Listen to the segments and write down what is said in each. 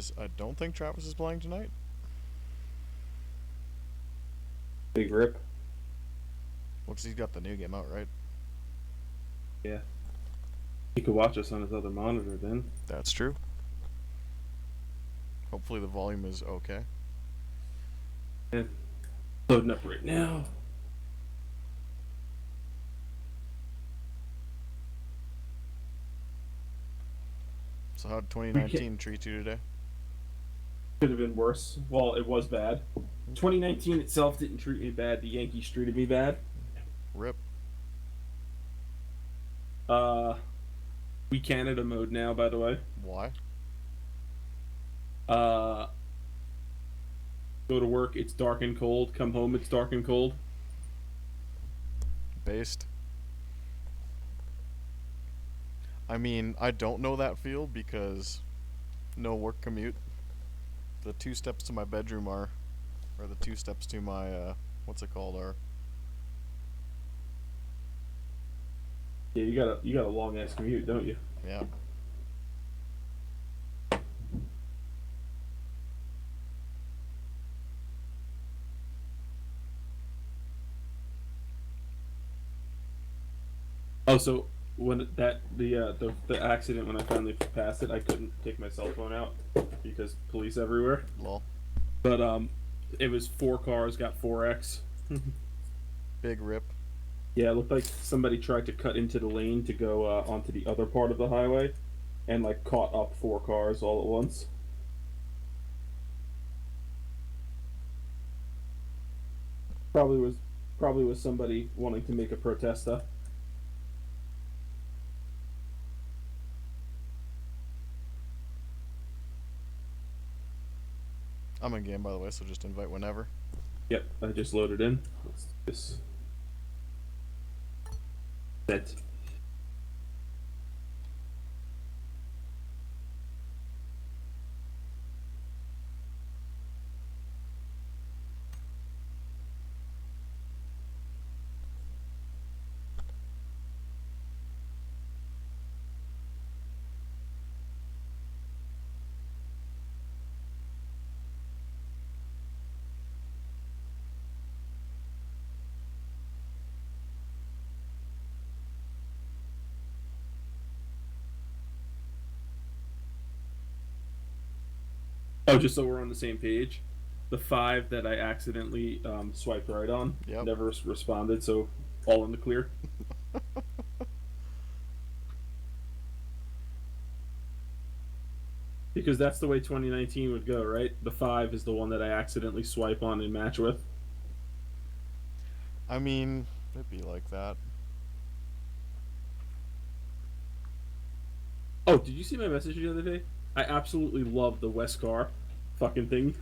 is I don't think Travis is playing tonight. Big rip. Looks he's got the new game out, right? Yeah. He could watch us on his other monitor then. That's true. Hopefully the volume is okay. Yeah. Loading up right now. So how did 2019 treat you today? Could have been worse. Well, it was bad. 2019 itself didn't treat me bad. The Yankees treated me bad. Rip. We Canada mode now, by the way. Why? Uh, Go to work, it's dark and cold. Come home, it's dark and cold. Based. I mean, I don't know that feel because no work commute. The 2 steps to my bedroom or the 2 steps to my, what's it called, are... Yeah, you got a long ass commute, don't you? Yeah. Oh, so when the accident when I finally passed it, I couldn't take my cell phone out because police everywhere. Lol. But it was 4 cars got 4x. Big rip. Yeah, it looked like somebody tried to cut into the lane to go onto the other part of the highway, and like caught up 4 cars all at once. Probably was somebody wanting to make a protesta. I'm in game, by the way, so just invite whenever. Yep, I just loaded in. Let's just set. Oh, just so we're on the same page, the 5 that I accidentally swiped right on never responded, so all in the clear. Because that's the way 2019 would go, right? The 5 is the one that I accidentally swipe on and match with. I mean, it'd be like that. Oh, did you see my message the other day? I absolutely love the Westcar fucking thing.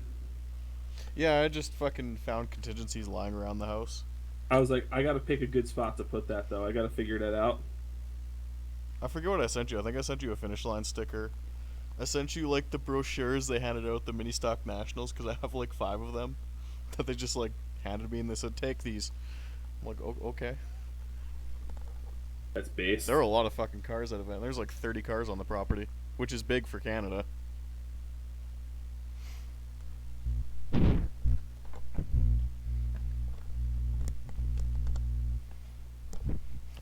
Yeah, I just fucking found contingencies lying around the house. I was like, I gotta pick a good spot to put that, though. I gotta figure that out. I forget what I sent you. I think I sent you a finish line sticker. I sent you, like, the brochures they handed out at the Mini Stock Nationals, because I have, like, 5 of them that they just, like, handed me, and they said, take these. I'm like, okay. That's base. There are a lot of fucking cars at event. There's, like, 30 cars on the property, which is big for Canada.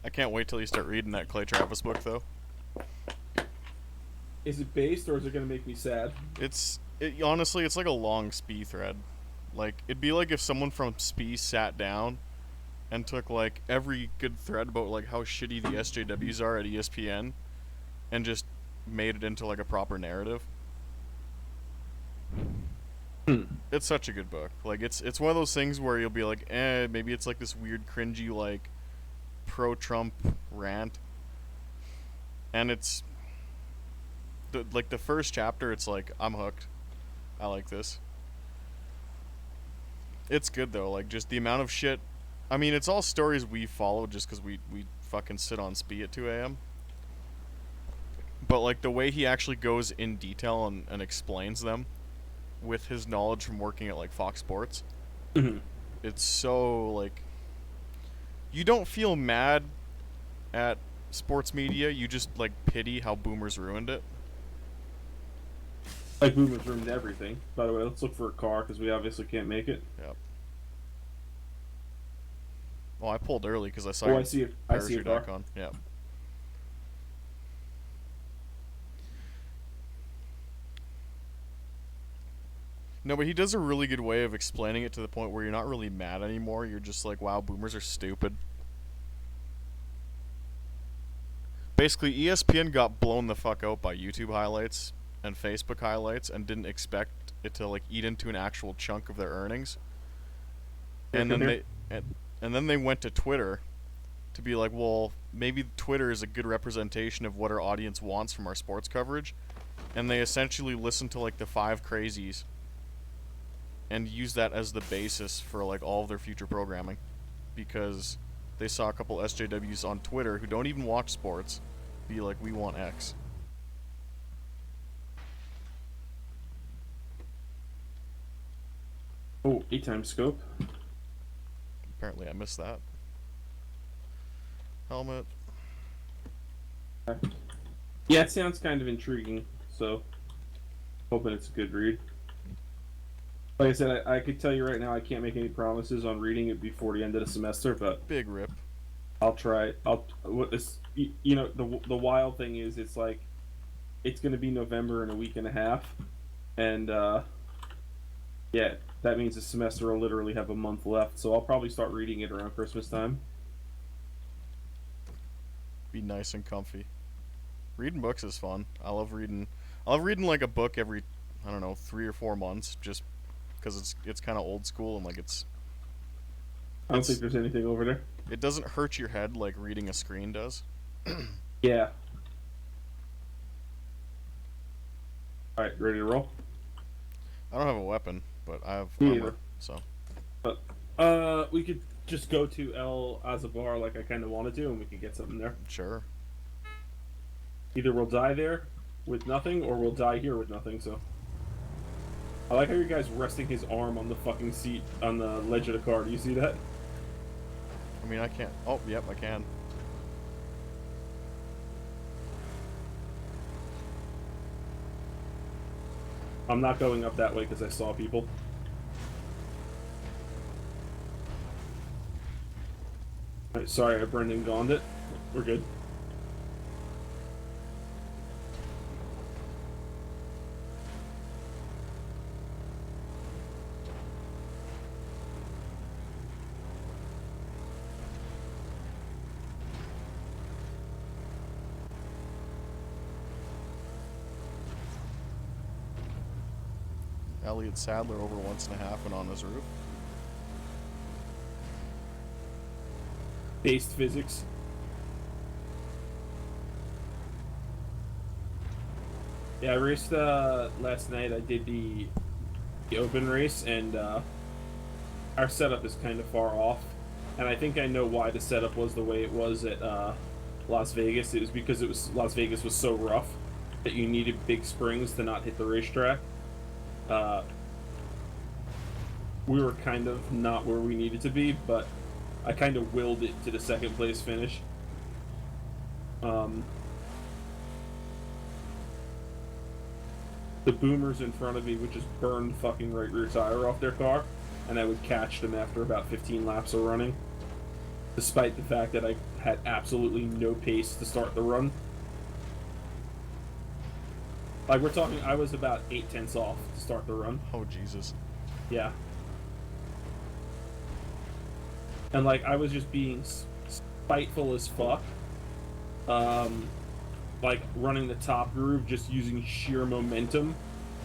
I can't wait till you start reading that Clay Travis book, though. Is it based, or is it gonna make me sad? Honestly, it's like a long Spee thread. Like, it'd be like if someone from Spee sat down and took, like, every good thread about, like, how shitty the SJWs are at ESPN and just made it into, like, a proper narrative. It's such a good book. Like, it's one of those things where you'll be like, maybe it's like this weird cringy, like, pro-Trump rant. And it's like the first chapter, it's like, I'm hooked. I like this. It's good though, like, just the amount of shit. I mean, it's all stories we follow just because we fucking sit on Spee at 2 a.m. But, like, the way he actually goes in detail and explains them with his knowledge from working at, like, Fox Sports, it's so, like, you don't feel mad at sports media, you just, like, pity how boomers ruined it. Like Boomer's ruined everything. By the way, let's look for a car because we obviously can't make it. Yep. Well, I pulled early because I saw Oh, your I see a parachute car. icon. Yep. No, but he does a really good way of explaining it to the point where you're not really mad anymore. You're just like, wow, boomers are stupid. Basically, ESPN got blown the fuck out by YouTube highlights and Facebook highlights and didn't expect it to like eat into an actual chunk of their earnings. Here, And come then here. and then they went to Twitter to be like, well, maybe Twitter is a good representation of what our audience wants from our sports coverage. And they essentially listened to like the five crazies and use that as the basis for like all of their future programming, because they saw a couple SJWs on Twitter who don't even watch sports be like, we want X. Oh, 8x scope. Apparently I missed that. Helmet. Yeah, it sounds kind of intriguing, so hoping it's a good read. Like I said, I could tell you right now I can't make any promises on reading it before the end of the semester, but Big rip. I'll try. You know, the wild thing is it's like it's going to be November in a week and a half, and yeah, that means the semester will literally have a month left. So I'll probably start reading it around Christmas time. Be nice and comfy. Reading books is fun. I love reading. I love reading like a book every, I don't know, 3 or 4 months, just because it's kind of old school and like I don't think there's anything over there. it doesn't hurt your head like reading a screen does. Yeah. All right, ready to roll? I don't have a weapon, but I have Me armor, either. so We could just go to El Azabar like I kind of wanted to, and we could get something there. sure. Either we'll die there with nothing, or we'll die here with nothing. So, I like how you guys resting his arm on the fucking seat on the ledge of the car. Do you see that? I mean, I can't. Oh, yep, I can. I'm not going up that way because I saw people. Right, sorry, I Brendan gonned it. We're good. Elliot Sadler over once and a half and on his roof. Based physics. Yeah, I raced last night. I did the open race, and our setup is kind of far off. And I think I know why the setup was the way it was at Las Vegas. It was because Las Vegas was so rough that you needed big springs to not hit the racetrack. We were kind of not where we needed to be, but I kind of willed it to the second place finish. The boomers in front of me would just burn fucking right rear tire off their car, and I would catch them after about 15 laps of running, despite the fact that I had absolutely no pace to start the run. Like, we're talking, I was about 8/10 off to start the run. Oh, Jesus. Yeah. And, like, I was just being spiteful as fuck. Like, running the top groove, just using sheer momentum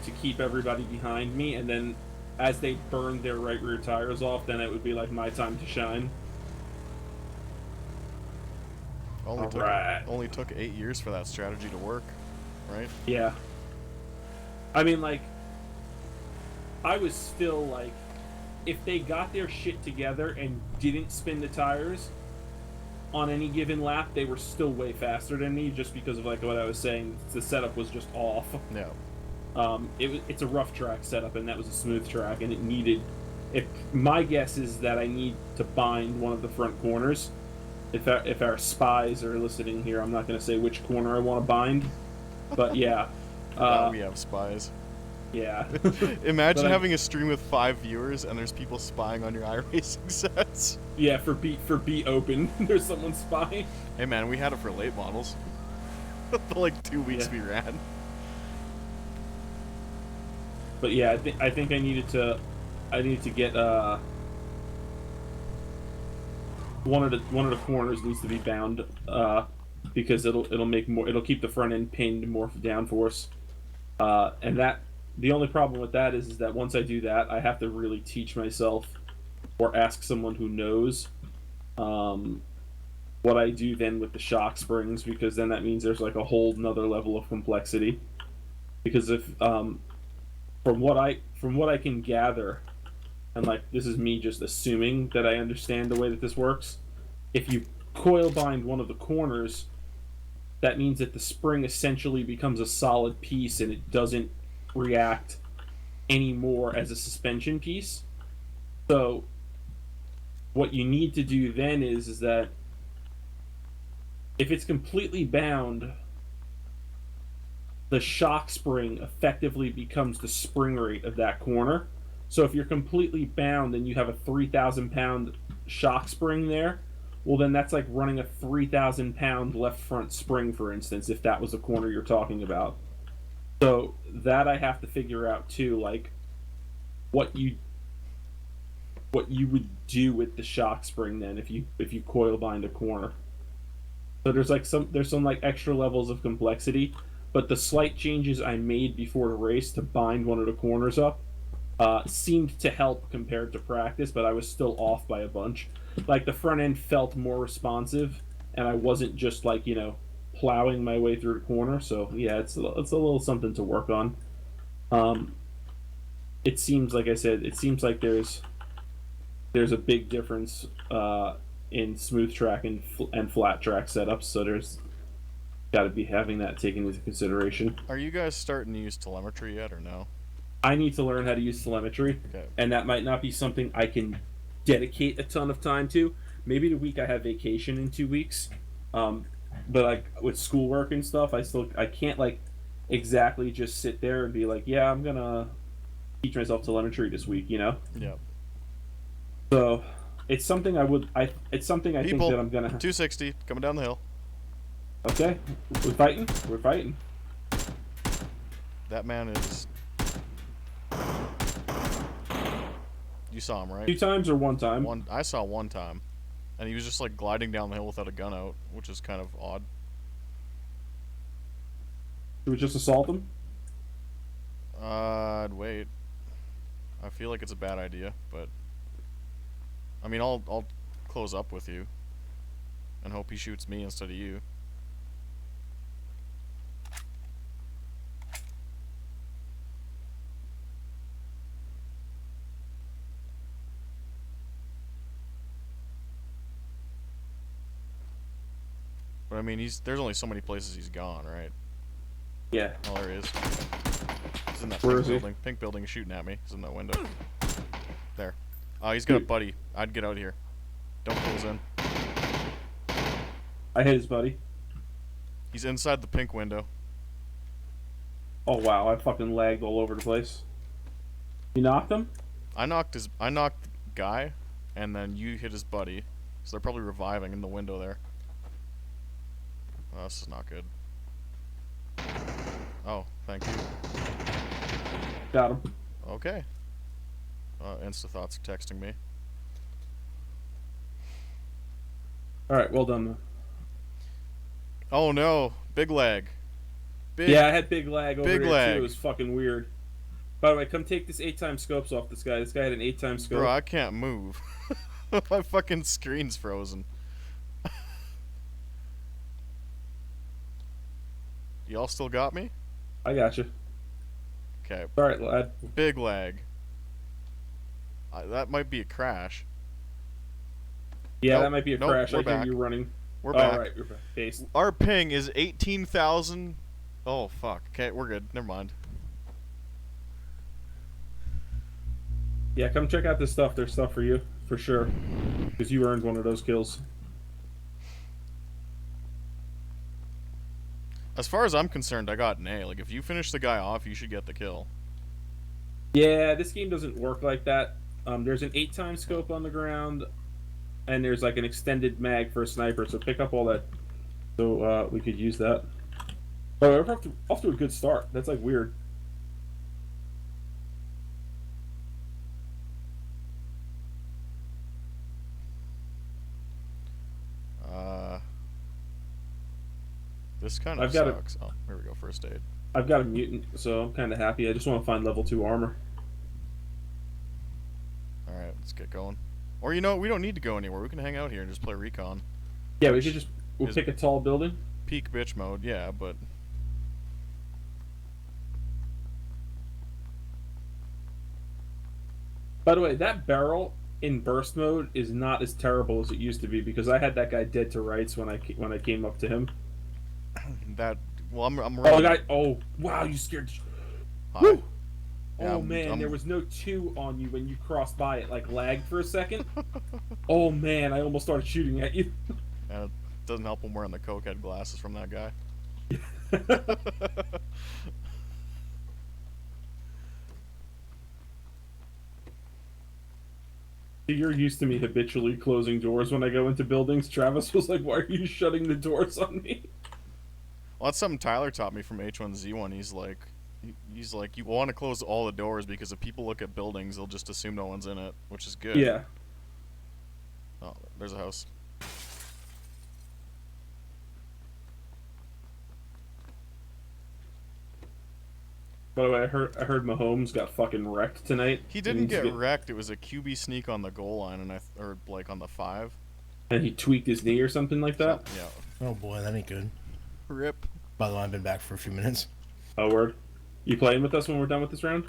to keep everybody behind me, and then as they burned their right rear tires off, then it would be, like, my time to shine. Only took 8 years for that strategy to work, right? Yeah. I mean, like, I was still, like, if they got their shit together and didn't spin the tires on any given lap, they were still way faster than me, just because of, like, what I was saying. The setup was just off. Yeah. It's a rough track setup, and that was a smooth track, and it needed... my guess is that I need to bind one of the front corners. If our spies are listening here, I'm not going to say which corner I want to bind, but yeah. Now we have spies. Yeah. Imagine But having a stream with 5 viewers and there's people spying on your iRacing sets. yeah, for beat open, there's someone spying. Hey man, we had it for late models. The like 2 weeks Yeah. we ran. But yeah, I think I needed to get one of the corners needs to be bound because it'll keep the front end pinned more downforce. And that the only problem with that is that once I do that, I have to really teach myself or ask someone who knows what I do then with the shock springs, because then that means there's like a whole another level of complexity. Because if from what I can gather, and like this is me just assuming that I understand the way that this works, if you coil bind one of the corners, that means that the spring essentially becomes a solid piece and it doesn't react anymore as a suspension piece. So what you need to do then is that if it's completely bound, the shock spring effectively becomes the spring rate of that corner. So if you're completely bound and you have a 3,000-pound shock spring there, well, then that's like running a 3,000-pound left front spring, for instance, if that was the corner you're talking about. So that I have to figure out too, like what you would do with the shock spring then if you coil bind a corner. So there's some like extra levels of complexity, but the slight changes I made before the race to bind one of the corners up seemed to help compared to practice, but I was still off by a bunch. Like the front end felt more responsive, and I wasn't just like plowing my way through the corner. So yeah, it's a little something to work on. It seems like I said, it seems like there's a big difference in smooth track and flat track setups. So there's got to be having that taken into consideration. Are you guys starting to use telemetry yet or no? I need to learn how to use telemetry, Okay. and that might not be something I can dedicate a ton of time to. Maybe the week I have vacation in 2 weeks, but like with schoolwork and stuff, I can't like exactly just sit there and be like, yeah, I'm gonna teach myself telemetry this week, Yeah. So it's something it's something I People, think that I'm gonna. 260 coming down the hill. Okay, we're fighting. We're fighting. That man is. You saw him, right? 2 times or 1 time? One. I saw 1 time, and he was just like gliding down the hill without a gun out, which is kind of odd. Should we just assault him? I'd wait. I feel like it's a bad idea, but I mean, I'll close up with you, and hope he shoots me instead of you. But I mean, there's only so many places he's gone, right? Yeah. Oh, there he is. He's in that Where pink is he? building. Pink building, shooting at me. He's in that window. There. He's got a buddy. I'd get out here. Don't close in. I hit his buddy. He's inside the pink window. Oh wow, I fucking lagged all over the place. You knocked him? I knocked the guy, and then you hit his buddy. So they're probably reviving in the window there. Oh, this is not good. Oh, thank you. Got him. Okay. Insta-thoughts are texting me. Alright, well done, though. Oh no, big lag. Yeah, I had big lag over big here lag. too. It was fucking weird. By the way, come take this 8-time scopes off this guy. This guy had an 8-time scope. Bro, I can't move. My fucking screen's frozen. Y'all still got me? I got you. Okay. Alright, lad. Big lag. That might be a crash. Yeah, Nope, that might be a nope, crash. we're I hear back. you running. We're back. Alright, we're back. Based. Our ping is 18,000. Oh, fuck. Okay, we're good. Never mind. Yeah, come check out this stuff. There's stuff for you, for sure. Because you earned one of those kills. As far as I'm concerned, I got an A. Like, if you finish the guy off, you should get the kill. Yeah, this game doesn't work like that. There's an 8 times scope on the ground, and there's like an extended mag for a sniper. So pick up all that. So we could use that. Oh, we're off to a good start. That's like weird. Uh, this kind of I've got a sucks. Oh, here we go. First aid. I've got a mutant, so I'm kind of happy. I just want to find level 2 armor. All right, let's get going. Or you know, we don't need to go anywhere. We can hang out here and just play recon. Yeah, we Which could we'll is pick a tall building. peak bitch mode, yeah, but By the way, that barrel in burst mode is not as terrible as it used to be because I had that guy dead to rights when I came up to him. that. Well, I'm Oh, running. oh, wow, you scared. Hi. Woo! Yeah, Oh man, there was no 2 on you when you crossed by. It like lagged for a second. Oh man, I almost started shooting at you. And it doesn't help when wearing the cokehead glasses from that guy. You're used to me habitually closing doors when I go into buildings. Travis was like, "Why are you shutting the doors on me?" Well, that's something Tyler taught me from H1Z1. He's like, you want to close all the doors because if people look at buildings, they'll just assume no one's in it, which is good. Yeah. Oh, there's a house. By the way, I heard Mahomes got fucking wrecked tonight. He didn't get wrecked. It was a QB sneak on the goal line, or like on the 5. and he tweaked his knee or something like So, that. yeah. Oh boy, that ain't good. Rip. By the way, I've been back for a few minutes. Oh word. You playing with us when we're done with this round?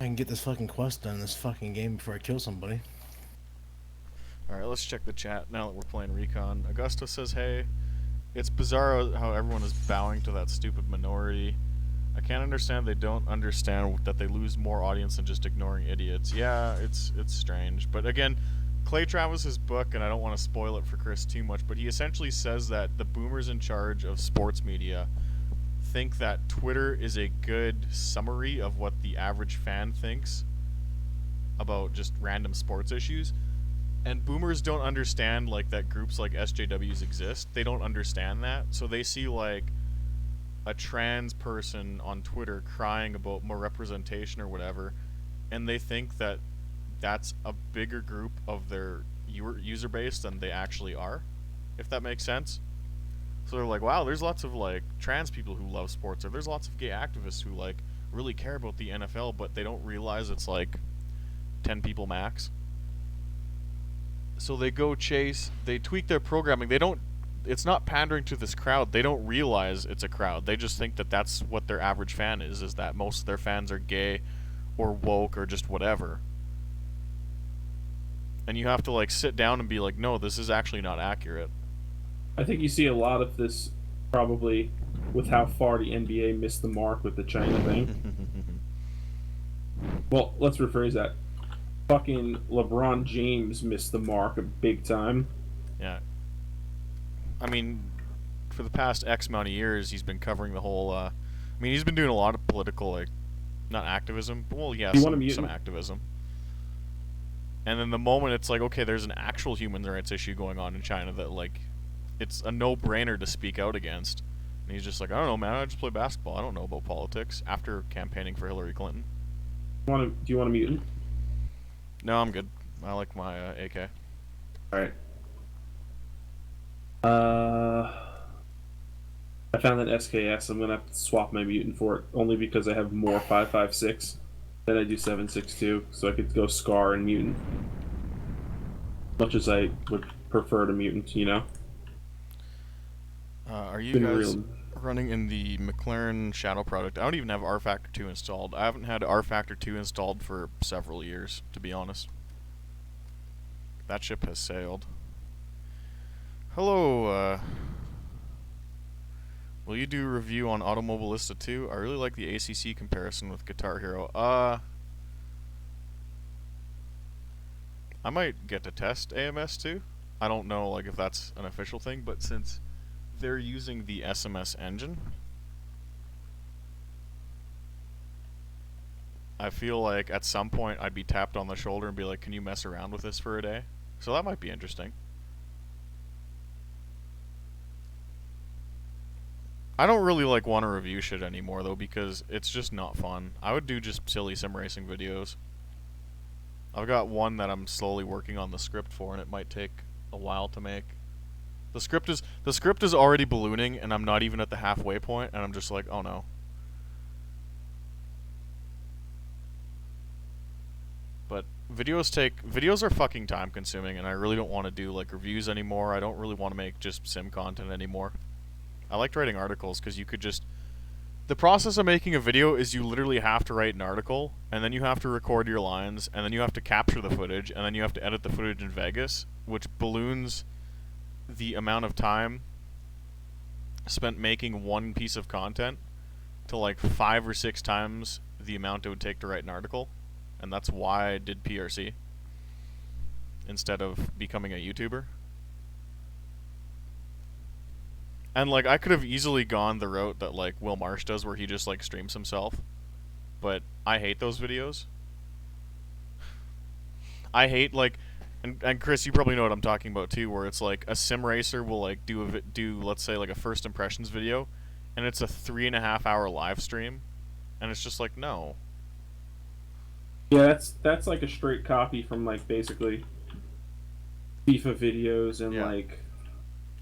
I can get this fucking quest done in this fucking game before I kill somebody. Alright, let's check the chat now that we're playing Recon. Augusto says, hey, it's bizarre how everyone is bowing to that stupid minority. I can't understand they don't understand that they lose more audience than just ignoring idiots. Yeah, it's strange. But again, Clay Travis's book, and I don't want to spoil it for Chris too much, but he essentially says that the boomers in charge of sports media think that Twitter is a good summary of what the average fan thinks about just random sports issues. And boomers don't understand like that groups like SJWs exist. They don't understand that. So they see like a trans person on Twitter crying about more representation or whatever, and they think that that's a bigger group of their user base than they actually are, if that makes sense. So they're like, wow, there's lots of like trans people who love sports, or there's lots of gay activists who like really care about the NFL, but they don't realize it's like 10 people max. So they go chase, they tweak their programming. It's not pandering to this crowd. They don't realize it's a crowd. They just think that that's what their average fan is that most of their fans are gay or woke or just whatever. And you have to like sit down and be like, no, this is actually not accurate. I think you see a lot of this probably with how far the NBA missed the mark with the China thing. Well, let's rephrase that. Fucking LeBron James missed the mark big time. Yeah. I mean, for the past X amount of years, he's been covering the whole. I mean, he's been doing a lot of political, like, not activism, but well, yeah, some activism. And then the moment it's like, okay, there's an actual human rights issue going on in China that, like, it's a no-brainer to speak out against. And he's just like, I don't know, man, I just play basketball. I don't know about politics. After campaigning for Hillary Clinton. Do you want a mutant? No, I'm good. I like my AK. All right. I found an SKS. I'm gonna have to swap my mutant for it only because I have more 5.56 than I do 7.62, so I could go Scar and mutant. Much as I would prefer to mutant, you know. Are you guys running in the McLaren Shadow product? I don't even have R Factor 2 installed. I haven't had R Factor 2 installed for several years, to be honest. That ship has sailed. Hello, will you do a review on Automobilista 2? I really like the ACC comparison with Guitar Hero. I might get to test AMS 2. I don't know like if that's an official thing, but since they're using the SMS engine, I feel like at some point I'd be tapped on the shoulder and be like, "Can you mess around with this for a day?" So that might be interesting. I don't really like want to review shit anymore though because it's just not fun. I would do just silly sim racing videos. I've got one that I'm slowly working on the script for, and it might take a while to make. The script is already ballooning, and I'm not even at the halfway point, and I'm just like, oh no. But videos are fucking time consuming, and I really don't want to do like reviews anymore. I don't really want to make just sim content anymore. I liked writing articles because you could just. The process of making a video is you literally have to write an article, and then you have to record your lines, and then you have to capture the footage, and then you have to edit the footage in Vegas, which balloons the amount of time spent making one piece of content to like 5 or 6 times the amount it would take to write an article. And that's why I did PRC instead of becoming a YouTuber. And like I could have easily gone the route that like Will Marsh does where he just like streams himself. But I hate those videos. I hate like and Chris, you probably know what I'm talking about too, where it's like a sim racer will like do let's say like a first impressions video, and it's a 3.5 hour live stream, and it's just like no. Yeah, that's like a straight copy from like basically FIFA videos and Yeah. like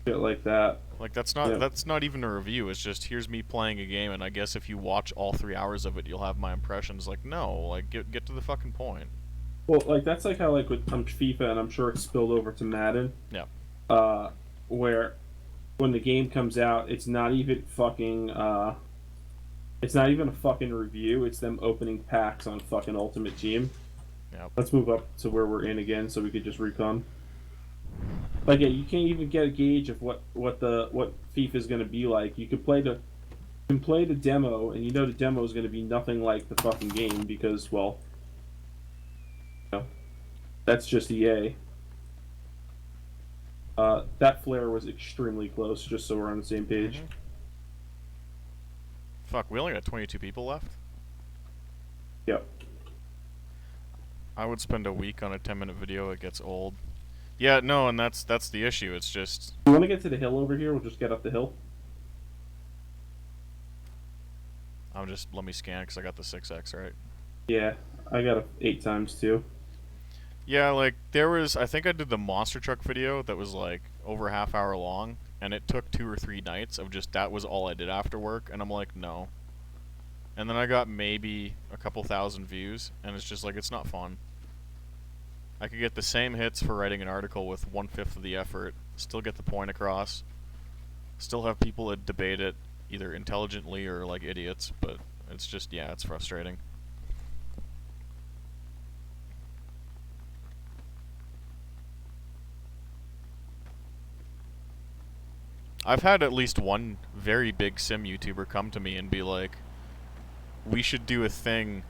shit like that. Like Yeah. that's not even a review. It's just here's me playing a game, and I guess if you watch all 3 hours of it, you'll have my impressions. Like no, like get to the fucking point. Well, like that's like how like with FIFA, and I'm sure it's spilled over to Madden. Yeah. Where when the game comes out, it's not even fucking. It's not even a fucking review. It's them opening packs on fucking Ultimate Team. Yeah. Let's move up to where we're in again, so we could just recon. Like, yeah, you can't even get a gauge of what FIFA is going to be like. You can play the demo, and you know the demo is going to be nothing like the fucking game because, well, you know, that's just EA. That flare was extremely close, just so we're on the same page. Mm-hmm. Fuck, we only got 22 people left. Yep. I would spend a week on a 10-minute video. It gets old. Yeah, no, and that's the issue. It's just You want to get to the hill over here? We'll just get up the hill. let me scan because I got the 6x right. Yeah, I got a 8 times too. Yeah, like I think I did the monster truck video that was like over a half hour long, and it took 2 or 3 nights of just that was all I did after work, and I'm like, no. And then I got maybe a couple thousand views, and it's just like it's not fun. I could get the same hits for writing an article with 1/5 of the effort, still get the point across, still have people that debate it either intelligently or like idiots, but it's just, yeah, it's frustrating. I've had at least one very big sim YouTuber come to me and be like, we should do a thing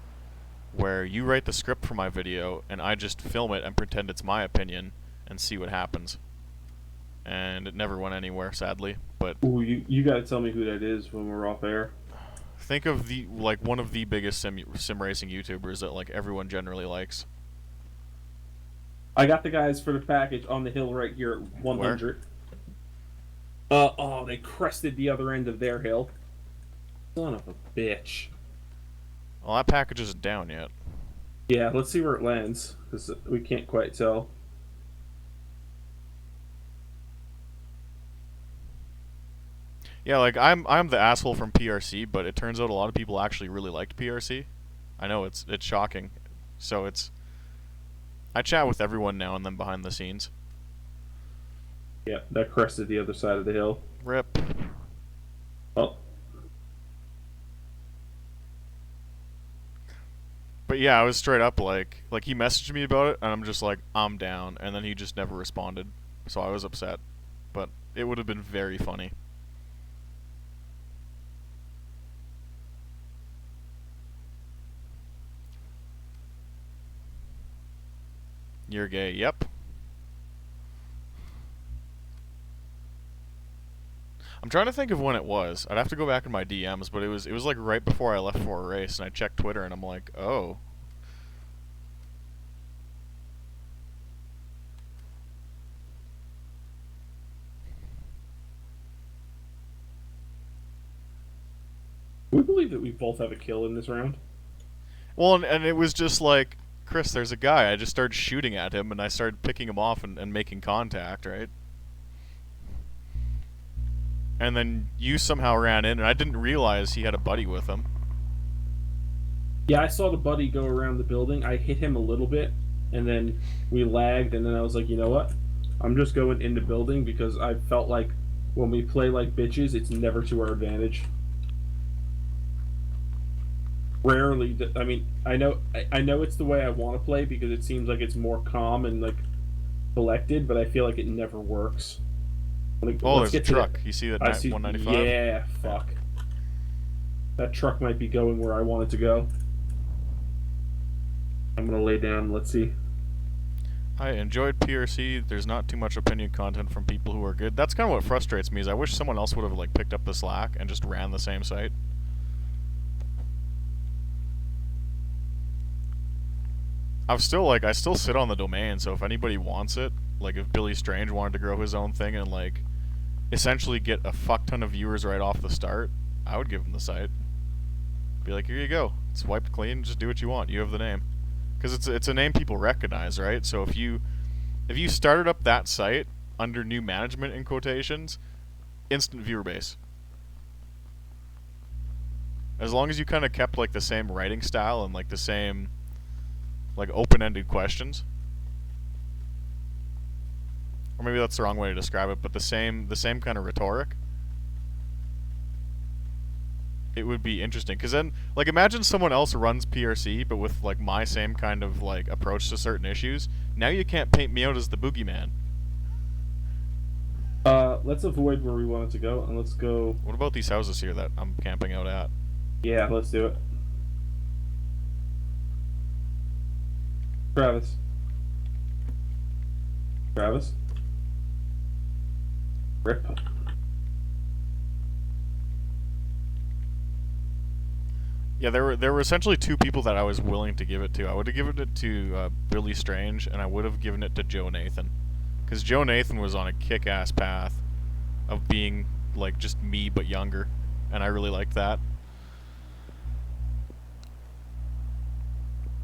where you write the script for my video and I just film it and pretend it's my opinion and see what happens. And it never went anywhere, sadly. But Ooh, you got to tell me who that is when we're off air. think of the like one of the biggest sim racing YouTubers that like everyone generally likes. I got the guys for the package on the hill right here at 100. Oh, they crested the other end of their hill. Son of a bitch. Well, that package isn't down yet. Yeah, let's see where it lands, because we can't quite tell. Yeah, like I'm the asshole from PRC, but it turns out a lot of people actually really liked PRC. I know it's shocking. So I chat with everyone now and then behind the scenes. Yeah, that crested the other side of the hill. Rip. Oh. But yeah, I was straight up like he messaged me about it, and I'm just like, I'm down, and then he just never responded, so I was upset. But it would have been very funny. You're gay, yep. I'm trying to think of when it was. I'd have to go back in my DMs, but it was like right before I left for a race, and I checked Twitter, and I'm like, oh. We believe that we both have a kill in this round. Well, and it was just like, Chris, there's a guy. I just started shooting at him, and I started picking him off and making contact, right? And then you somehow ran in, and I didn't realize he had a buddy with him. Yeah, I saw the buddy go around the building. I hit him a little bit, and then we lagged, and then I was like, you know what? I'm just going in the building because I felt like when we play like bitches, it's never to our advantage. Rarely, I mean, I know it's the way I want to play because it seems like it's more calm and like collected, but I feel like it never works. Like, Oh, there's a truck. You see that 195? Yeah, fuck. That truck might be going where I want it to go. I'm gonna lay down. Let's see. I enjoyed PRC. There's not too much opinion content from people who are good. That's kind of what frustrates me. Is I wish someone else would have like picked up the slack and just ran the same site. I still sit on the domain. So if anybody wants it, like if Billy Strange wanted to grow his own thing and like essentially get a fuck ton of viewers right off the start, I would give him the site. Be like, here you go. It's wiped clean. Just do what you want. You have the name. Because it's a name people recognize, right? So if you started up that site under new management in quotations, instant viewer base. As long as you kind of kept like the same writing style and like the same like open-ended questions. Or maybe that's the wrong way to describe it, but the same kind of rhetoric. It would be interesting, because then, like, imagine someone else runs PRC, but with, like, my same kind of, like, approach to certain issues. Now you can't paint me out as the boogeyman. Let's avoid where we wanted to go, and let's go... What about these houses here that I'm camping out at? Yeah, let's do it. Travis. Travis? Rip. Yeah, there were essentially two people that I was willing to give it to. I would have given it to Billy Strange, and I would have given it to Joe Nathan. Because Joe Nathan was on a kick-ass path of being, like, just me but younger. And I really liked that.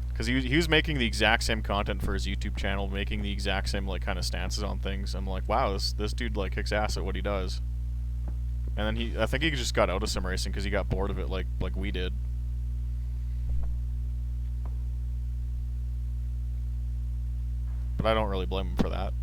Because he was making the exact same content for his YouTube channel, making the exact same, like, kind of stances on things. I'm like, wow, this dude, like, kicks ass at what he does. And then I think he just got out of sim racing because he got bored of it like we did. But I don't really blame him for that.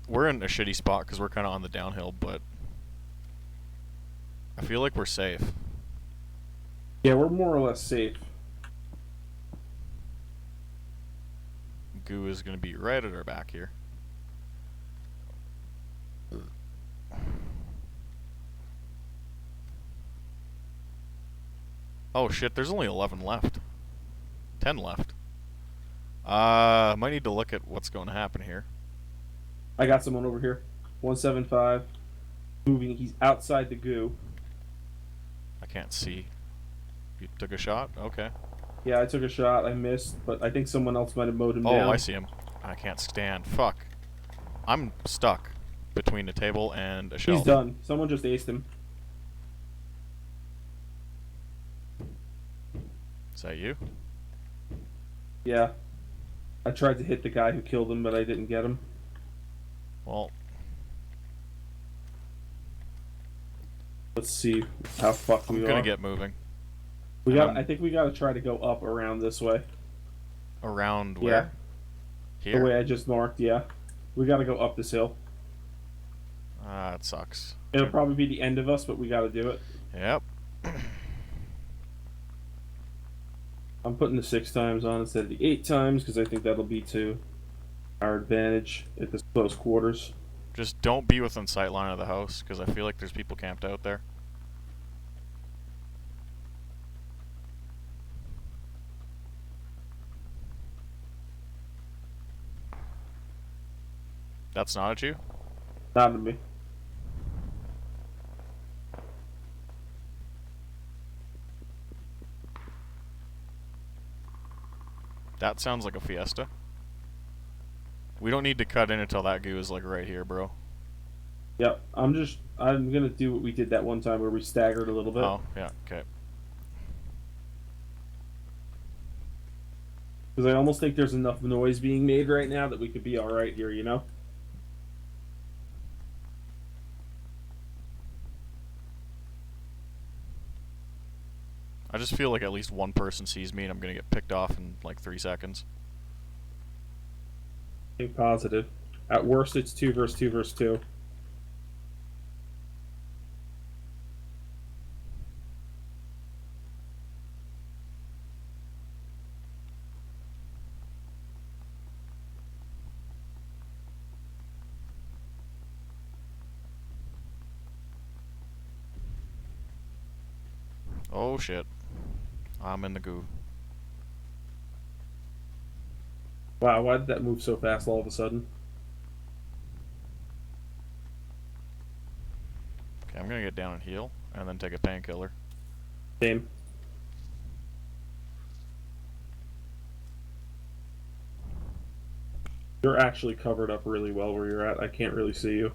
We're in a shitty spot because we're kind of on the downhill, but I feel like we're safe. Yeah, we're more or less safe. Goo is going to be right at our back here. Oh shit, there's only 11 left. 10 left. Might need to look at what's going to happen here. I got someone over here. 175. Moving. He's outside the goo. I can't see. You took a shot? Okay. Yeah, I took a shot. I missed, but I think someone else might have mowed him down. Oh, I see him. I can't stand. Fuck. I'm stuck between a table and a shelf. He's done. Someone just aced him. Is that you? Yeah. I tried to hit the guy who killed him, but I didn't get him. Well, let's see how fucked we are. I'm gonna get moving. I think we gotta try to go up around this way. Around where? Yeah. Here? The way I just marked, yeah. We gotta go up this hill. Ah, it sucks. It'll probably be the end of us, but we gotta do it. Yep. I'm putting the 6 times on instead of the 8 times because I think that'll be to our advantage at this close quarters. Just don't be within sight line of the house, because I feel like there's people camped out there. That's not at you? Not to me. That sounds like a Fiesta. We don't need to cut in until that goo is like right here, bro. Yep. I'm gonna do what we did that one time where we staggered a little bit. Oh, yeah, okay. Because I almost think there's enough noise being made right now that we could be alright here, you know? I just feel like at least one person sees me and I'm gonna get picked off in like 3 seconds. Think positive. At worst, it's 2 versus 2 versus 2. Oh shit. I'm in the goo. Wow, why did that move so fast all of a sudden? Okay, I'm gonna get down and heal, and then take a painkiller. Same. You're actually covered up really well where you're at. I can't really see you.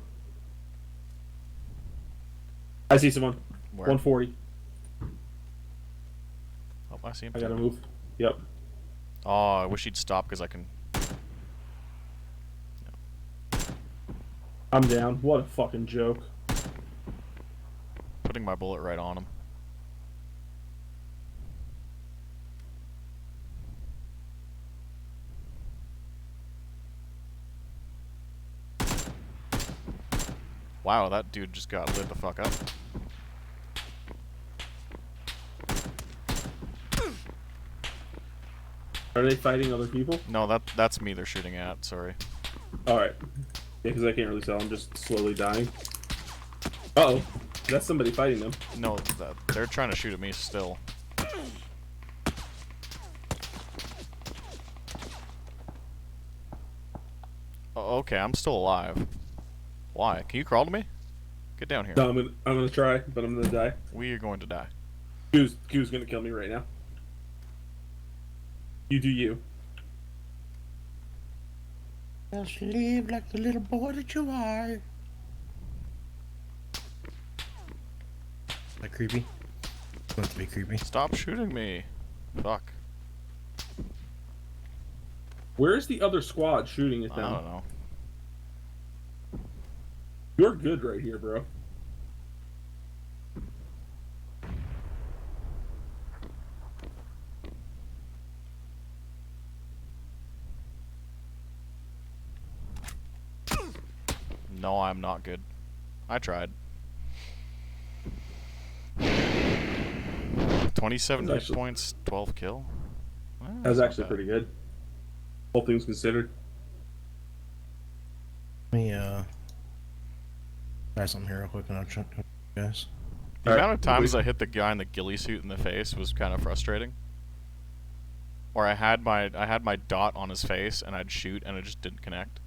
I see someone. Where? 140. Oh, I see him. I gotta move. Yep. Oh, I wish he'd stop because I can... I'm down. What a fucking joke. Putting my bullet right on him. Wow, that dude just got lit the fuck up. Are they fighting other people? No, that's me they're shooting at, sorry. Alright. Yeah, because I can't really tell. I'm just slowly dying. Uh-oh. That's somebody fighting them. No, they're trying to shoot at me still. Oh, okay, I'm still alive. Why? Can you crawl to me? Get down here. No, I'm gonna try, but I'm gonna die. We are going to die. Q's gonna kill me right now. You do you. Just live like the little boy that you are. Like creepy? Want to be creepy? Stop shooting me. Fuck. Where's the other squad shooting at I them? don't know. You're good right here, bro. No, I'm not good. I tried. 27 hit actually- points, 12 kill. Well, That was that's actually not pretty good. All things considered. Let me try something here real quick and I'll check you guys. The Alright, amount of times please. I hit the guy in the ghillie suit in the face was kind of frustrating. Or I had my dot on his face and I'd shoot and it just didn't connect.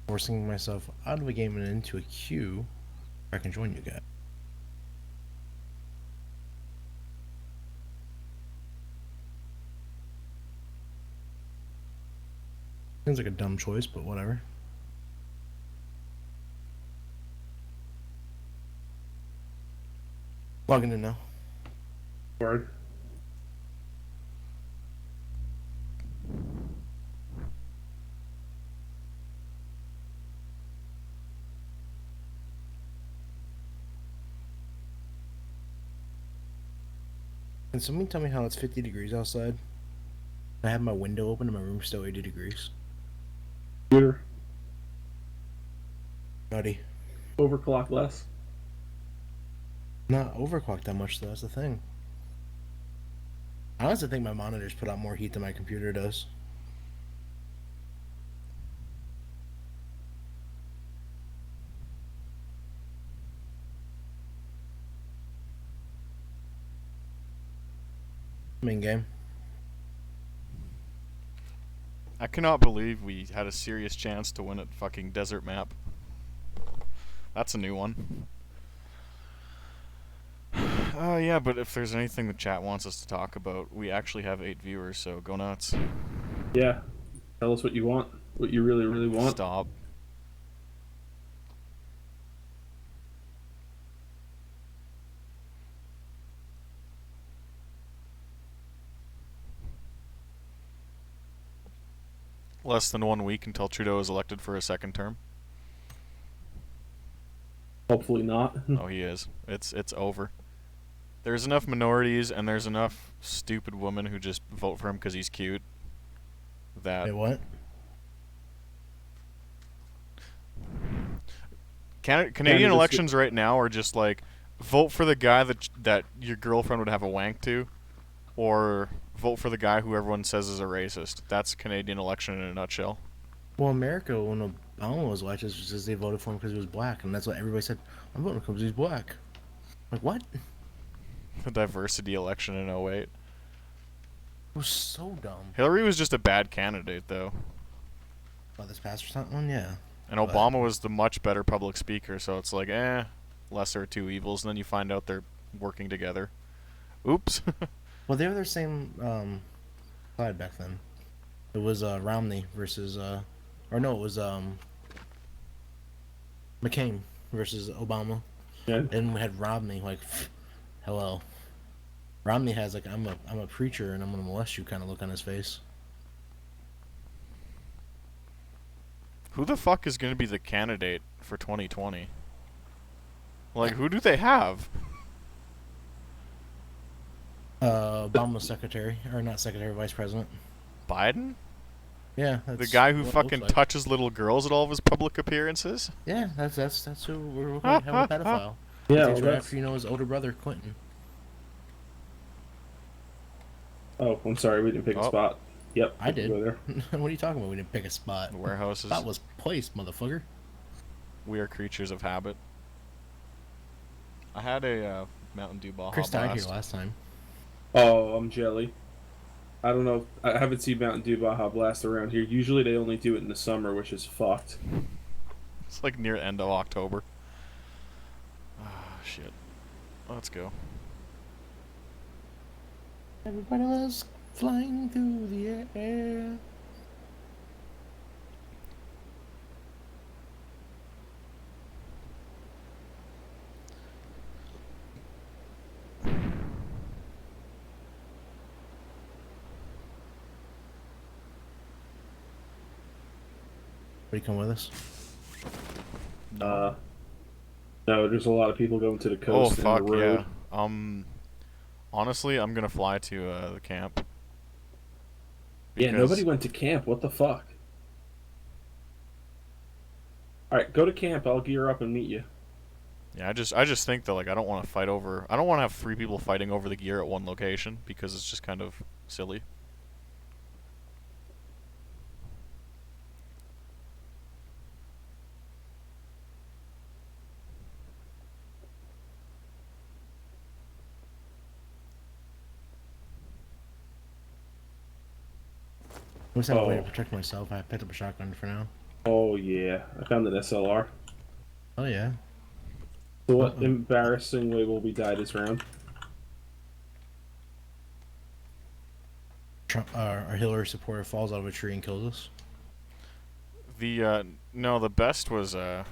Forcing myself out of a game and into a queue where I can join you guys. Seems like a dumb choice, but whatever. Logging in now. Word. Can somebody tell me how it's 50 degrees outside? I have my window open and my room's still 80 degrees. Computer. Buddy. Overclock less. Not overclocked that much, though. That's the thing. I honestly think my monitors put out more heat than my computer does. Main game. I cannot believe we had a serious chance to win at fucking Desert Map. That's a new one. Yeah, but if there's anything the chat wants us to talk about, we actually have 8 viewers, so go nuts. Yeah. Tell us what you want. What you really, really want. Stop. Less than 1 week until Trudeau is elected for a second term. Hopefully not. Oh, he is. It's over. There's enough minorities and there's enough stupid women who just vote for him because he's cute. That Wait, what? Canadian elections right now are just like vote for the guy that your girlfriend would have a wank to, or vote for the guy who everyone says is a racist. That's Canadian election in a nutshell. Well, America, when Obama was elected, it's just they voted for him because he was black, and that's what everybody said. I'm voting because he's black. Like, what? It The diversity election in 08. was so dumb. Hillary was just a bad candidate, though. About this past one, yeah. And Obama was the much better public speaker, so it's like, lesser of two evils, and then you find out they're working together. Oops. Well, they were their same side back then. It was Romney versus, or no, it was McCain versus Obama. Yeah. And we had Romney, like, hello. Romney has like I'm a preacher and I'm gonna molest you kind of look on his face. Who the fuck is going to be the candidate for 2020? Like, who do they have? Obama's secretary, or not secretary, vice president. Biden? Yeah, The that's guy who what it fucking looks like. touches little girls at all of his public appearances? Yeah, that's who we're going to have a pedophile. Yeah, Takes well, right after you know his older brother Quentin. Oh, I'm sorry, we didn't pick a Oh. spot. Yep, I did. Go there. What are you talking about? We didn't pick a spot. The warehouses. Spot was placed, motherfucker. We are creatures of habit. I had a Mountain Dew Baja Chris died Blast. here last time. Oh, I'm jelly. I don't know. I haven't seen Mountain Dew Baja Blast around here. Usually they only do it in the summer, which is fucked. It's like near end of October. Ah, shit. Let's go. Everybody was flying through the air. Will you come with us? No, there's a lot of people going to the Oh, coast and fuck, the road. yeah. Honestly, I'm gonna fly to the camp. Yeah, Because- nobody went to camp. What the fuck? Alright, go to camp. I'll gear up and meet you. Yeah, I just think that, like, I don't want to fight over... I don't want to have 3 people fighting over the gear at one location, because it's just kind of silly. At least I have a way to Oh. protect myself. I picked up a shotgun for now. Oh, yeah. I found an SLR. Oh yeah. So what Uh-oh. embarrassing way will we die this round? Our Hillary supporter falls out of a tree and kills us. No, the best was, I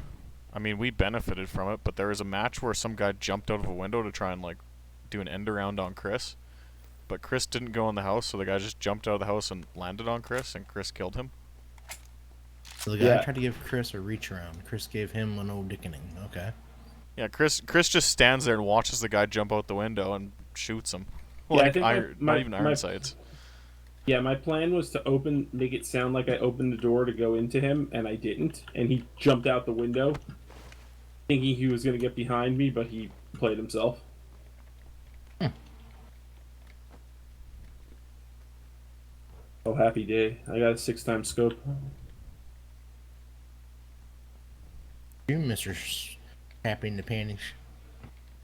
mean, we benefited from it, but there was a match where some guy jumped out of a window to try and, like, do an end around on Chris. But Chris didn't go in the house, so the guy just jumped out of the house and landed on Chris, and Chris killed him. So the guy Yeah. tried to give Chris a reach around. Chris gave him an old dickening. Okay. Yeah, Chris just stands there and watches the guy jump out the window and shoots him. Yeah, I Like, think not even iron sights. Yeah, my plan was to make it sound like I opened the door to go into him, and I didn't. And he jumped out the window. thinking he was gonna get behind me, but he played himself. Hmm. Oh, happy day! I got a 6 times scope. You, Mister Happy in the panties.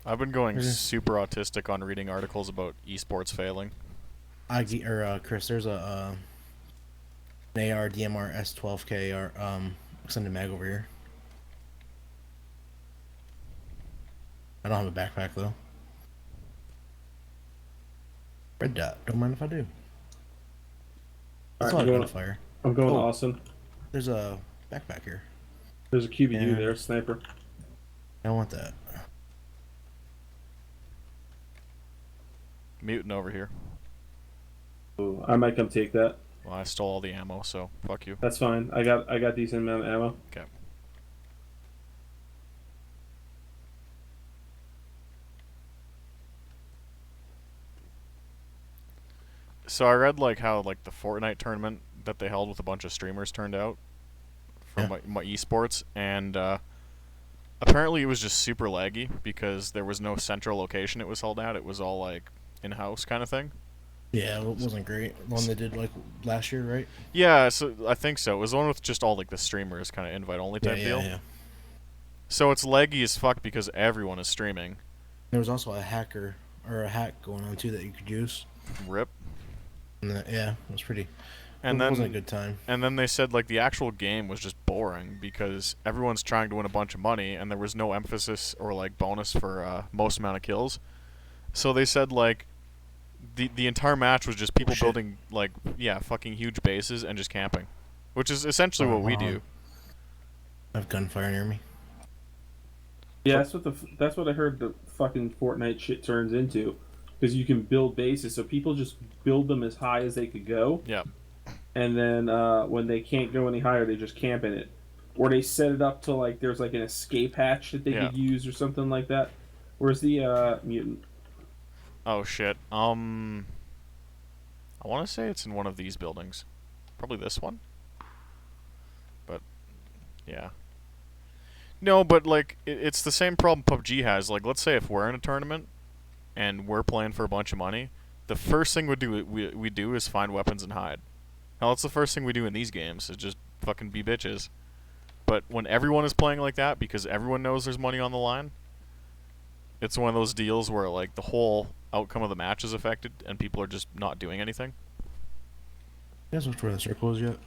I've been going There's super autistic on reading articles about esports failing. Chris. There's a an AR DMR S12K or extended mag over here. I don't have a backpack though. Red dot. Don't mind if I do. All That's right, a lot of gunfire. I'm going to Oh, Austin. there's a backpack here. There's a QBU Yeah. there, sniper. I don't want that. Mutant over here. Ooh, I might come take that. Well, I stole all the ammo, so fuck you. That's fine. I got decent amount of ammo. Okay. So I read like how like the Fortnite tournament that they held with a bunch of streamers turned out from my esports, and apparently it was just super laggy because there was no central location it was held at. It was all like in-house kind of thing. Yeah, it wasn't great. The one they did like last year, right? Yeah, so I think so. It was the one with just all like the streamers, kind of invite-only type deal. Yeah. So it's laggy as fuck because everyone is streaming. There was also a hacker or a hack going on too that you could use. Rip. And yeah, it was pretty. And it then wasn't a good time. And then they said like the actual game was just boring because everyone's trying to win a bunch of money and there was no emphasis or like bonus for most amount of kills. So they said like the entire match was just people building like fucking huge bases and just camping, which is essentially what we do. I have gunfire near me. Yeah, that's what I heard the fucking Fortnite shit turns into, because you can build bases, so people just build them as high as they could go. Yeah. And then when they can't go any higher, they just camp in it, or they set it up to like there's like an escape hatch that they could use or something like that. Where's the mutant? Oh shit. I want to say it's in one of these buildings, probably this one. But yeah. No, but like it's the same problem PubG has. Like, let's say if we're in a tournament and we're playing for a bunch of money, the first thing we do is find weapons and hide. Now that's the first thing we do in these games is just fucking be bitches. But when everyone is playing like that because everyone knows there's money on the line, it's one of those deals where like the whole outcome of the match is affected and people are just not doing anything. You guys looked where the circle is yet?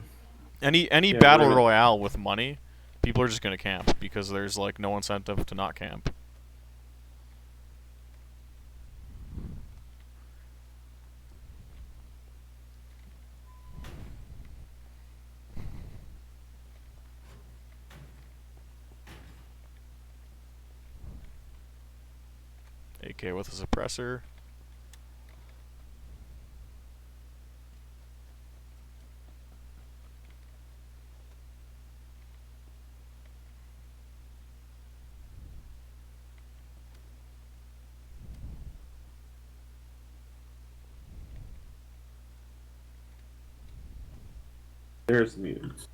Any battle royale with money, people are just gonna camp because there's like no incentive to not camp. AK with a suppressor. There's the mutants.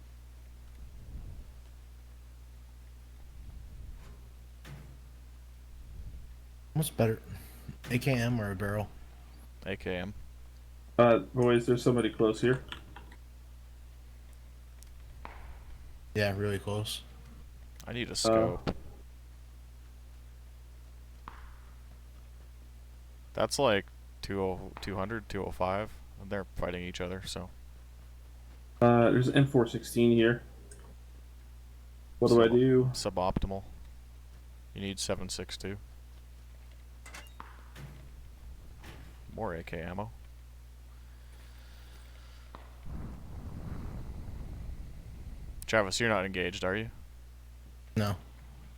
What's better, AKM or a barrel? AKM. Boys, there's somebody close here. Yeah, really close. I need a scope. That's like 200, 205. They're fighting each other, so. There's an M416 here. What do I do? Suboptimal. You need 7.62. More AK ammo. Travis, you're not engaged, are you? No.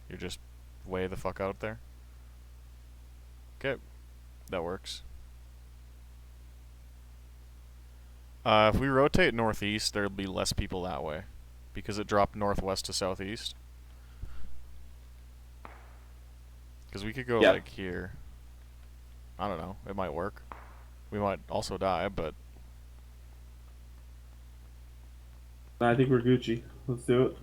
You're just way the fuck out there? Okay. That works. If we rotate northeast, there'll be less people that way. Because it dropped northwest to southeast. Because we could go like here. I don't know. It might work. We might also die, but... I think we're Gucci. Let's do it.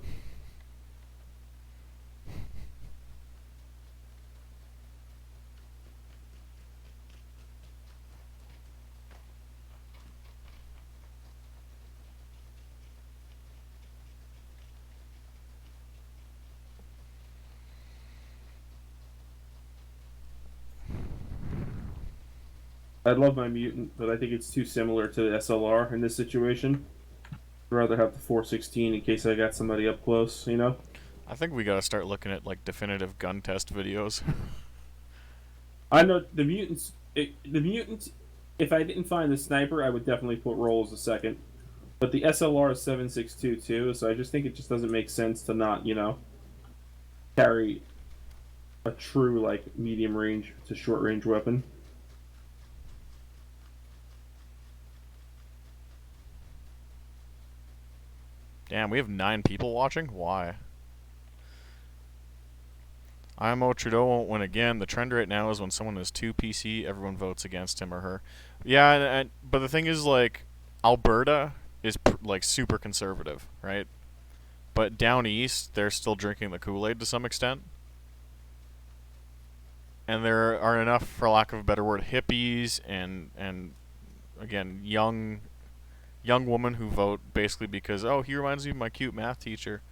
I love my mutant, but I think it's too similar to the SLR in this situation. I'd rather have the 416 in case I got somebody up close, you know? I think we gotta start looking at like definitive gun test videos. I know the mutants. The mutants. If I didn't find the sniper, I would definitely put roll as a second. But the SLR is 7.62 too, so I just think it just doesn't make sense to not, carry a true like medium range to short range weapon. Damn, we have 9 people watching? Why? IMO Trudeau won't win again. The trend right now is when someone is too PC, everyone votes against him or her. Yeah, but the thing is, like, Alberta is like super conservative, right? But down east, they're still drinking the Kool-Aid to some extent. And there are enough, for lack of a better word, hippies and again young women who vote basically because, oh, he reminds me of my cute math teacher,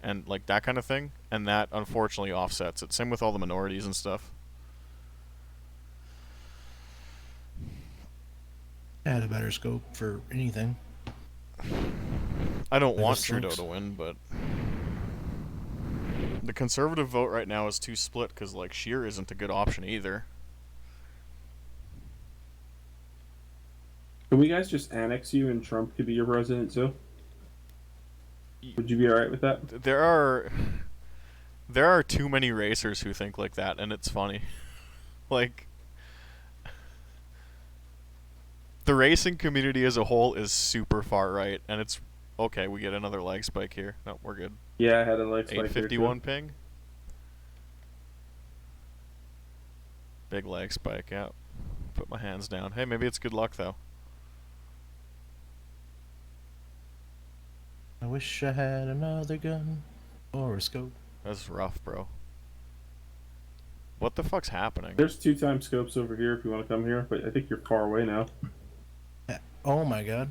and like that kind of thing, and that unfortunately offsets it. Same with all the minorities and stuff. I had a better scope for anything. I don't Like want the Trudeau Slinks. to win, but the conservative vote right now is too split because like Scheer isn't a good option either. Can we guys just annex you and Trump could be your president too? Would you be alright with that? There are too many racers who think like that, and it's funny. Like, the racing community as a whole is super far right, and it's okay. We get another lag spike here. No, we're good. Yeah, I had a leg spike there too. 851 ping. Big lag spike. Yeah. Put my hands down. Hey, maybe it's good luck though. I wish I had another gun or a scope. That's rough, bro. What the fuck's happening? There's 2 times scopes over here if you want to come here, but I think you're far away now. Oh my god.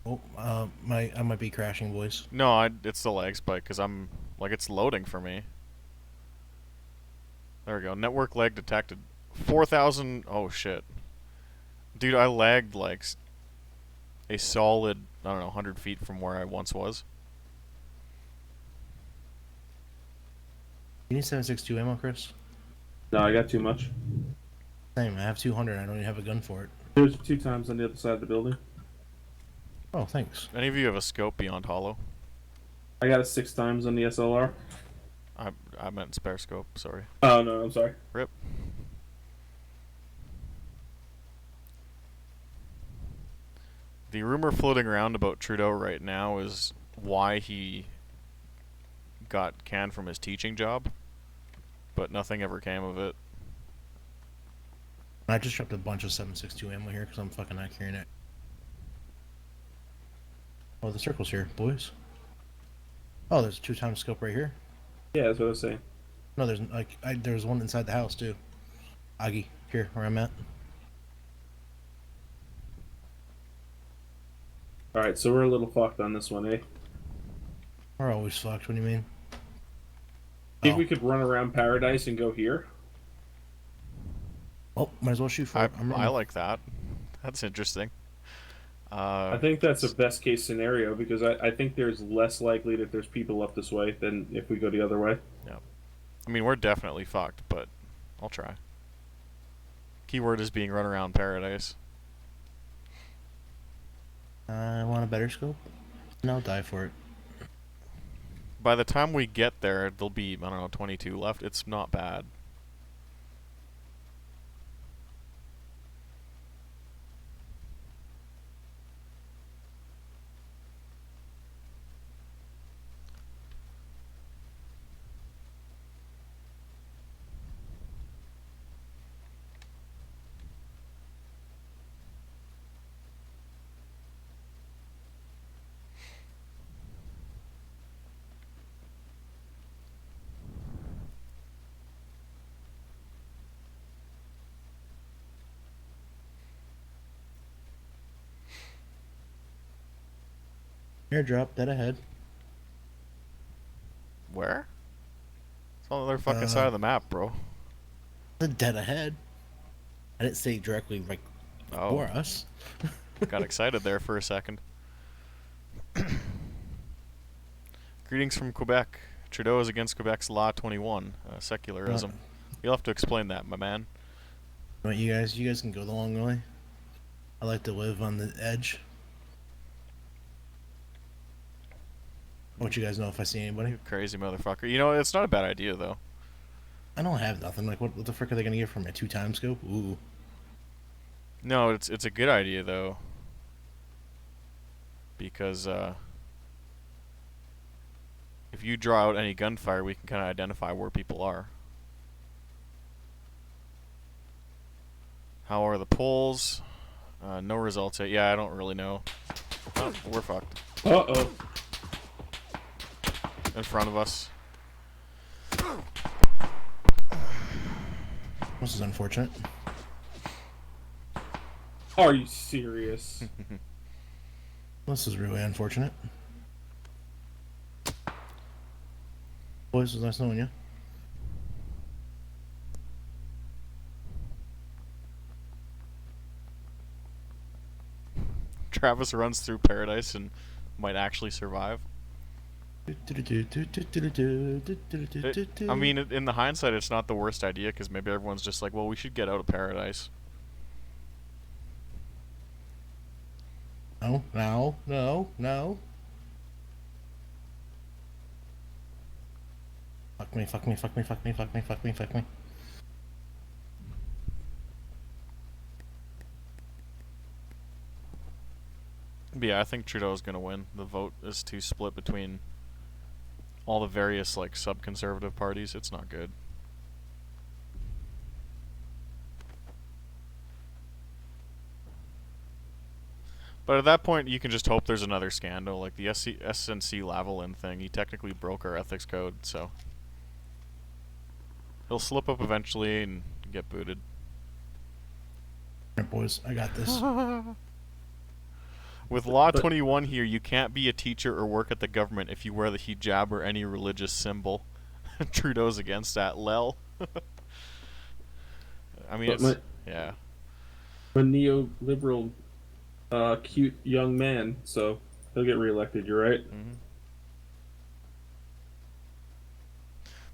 Oh, I might be crashing, boys. No, it's the lag spike because I'm like it's loading for me. There we go. Network lag detected. 4,000. Oh shit, dude, I lagged like a solid, I don't know, 100 feet from where I once was. You need 7.62 ammo, Chris? No, I got too much. Same. I have 200. I don't even have a gun for it. There's 2 times on the other side of the building. Oh, thanks. Any of you have a scope beyond hollow? I got a 6 times on the SLR. I meant spare scope. Sorry. Oh no, I'm sorry. Rip. The rumor floating around about Trudeau right now is why he got canned from his teaching job, but nothing ever came of it. I just dropped a bunch of 7.62 ammo here because I'm fucking not carrying it. Oh, the circle's here, boys. Oh, there's a 2 times scope right here. Yeah, that's what I was saying. No, there's like there's one inside the house too. Aggie, here where I'm at. All right, so we're a little fucked on this one, eh? We're always fucked. What do you mean? Think Oh. we could run around Paradise and go here? Oh, might as well shoot for it. I like that. That's interesting. I think that's the best case scenario because I think there's less likely that there's people up this way than if we go the other way. Yeah. I mean, we're definitely fucked, but I'll try. Keyword is being run around Paradise. I want a better scope. And I'll die for it. By the time we get there, there'll be, I don't know, 22 left. It's not bad. Airdrop, dead ahead. Where? It's on the other fucking side of the map, bro. The dead ahead. I didn't say directly like Oh, for us. got excited there for a second. Greetings from Quebec. Trudeau is against Quebec's Law 21, secularism. You'll have to explain that, my man. But you guys can go the long way. I like to live on the edge. I want you guys to know if I see anybody. You crazy motherfucker. You know, it's not a bad idea, though. I don't have nothing. Like, what the frick are they gonna get for my 2x scope? Ooh. No, it's a good idea, though. Because, if you draw out any gunfire, we can kind of identify where people are. How are the polls? No results yet. Yeah, I don't really know. Oh, we're fucked. Uh-oh. In front of us. This is unfortunate. Are you serious? This is really unfortunate. Boys, it was nice knowing you. Travis runs through paradise and might actually survive. I mean, in the hindsight, it's not the worst idea because maybe everyone's just like, well, we should get out of paradise. No, no, no, no. Fuck me, fuck me, fuck me, fuck me, fuck me, fuck me, fuck me. But yeah, I think Trudeau's gonna win. The vote is too split between all the various, like, sub-conservative parties. It's not good. But at that point, you can just hope there's another scandal, like the SNC Lavalin thing. He technically broke our ethics code, so he'll slip up eventually and get booted. Alright, boys, I got this. With Law 21 here, you can't be a teacher or work at the government if you wear the hijab or any religious symbol. Trudeau's against that, lel. I mean, it's, yeah. A neoliberal, cute young man, so he'll get reelected, you're right. Mm-hmm.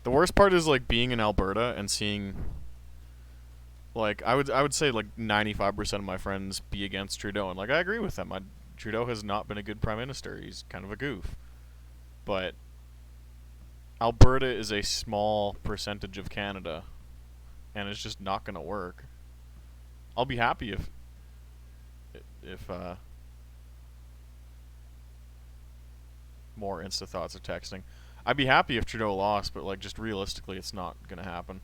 The worst part is, like, being in Alberta and seeing, like, I would say, like, 95% of my friends be against Trudeau, and, like, I agree with them. Trudeau has not been a good prime minister. He's kind of a goof. But Alberta is a small percentage of Canada, and it's just not going to work. I'll be happy if more Insta thoughts are texting. I'd be happy if Trudeau lost, but, like, just realistically, it's not going to happen.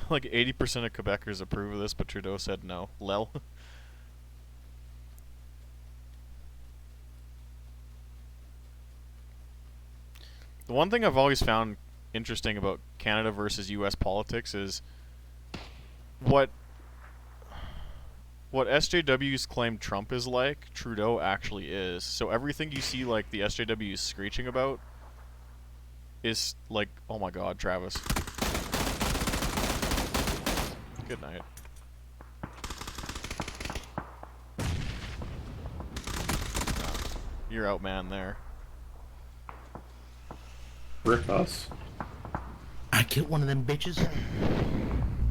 Like 80% of Quebecers approve of this, but Trudeau said no. Lel. The one thing I've always found interesting about Canada versus US politics is what SJWs claim Trump is like, Trudeau actually is. So everything you see, like, the SJWs screeching about is like, oh my god, Travis. Good night. You're outman there. Rip us. I killed one of them bitches.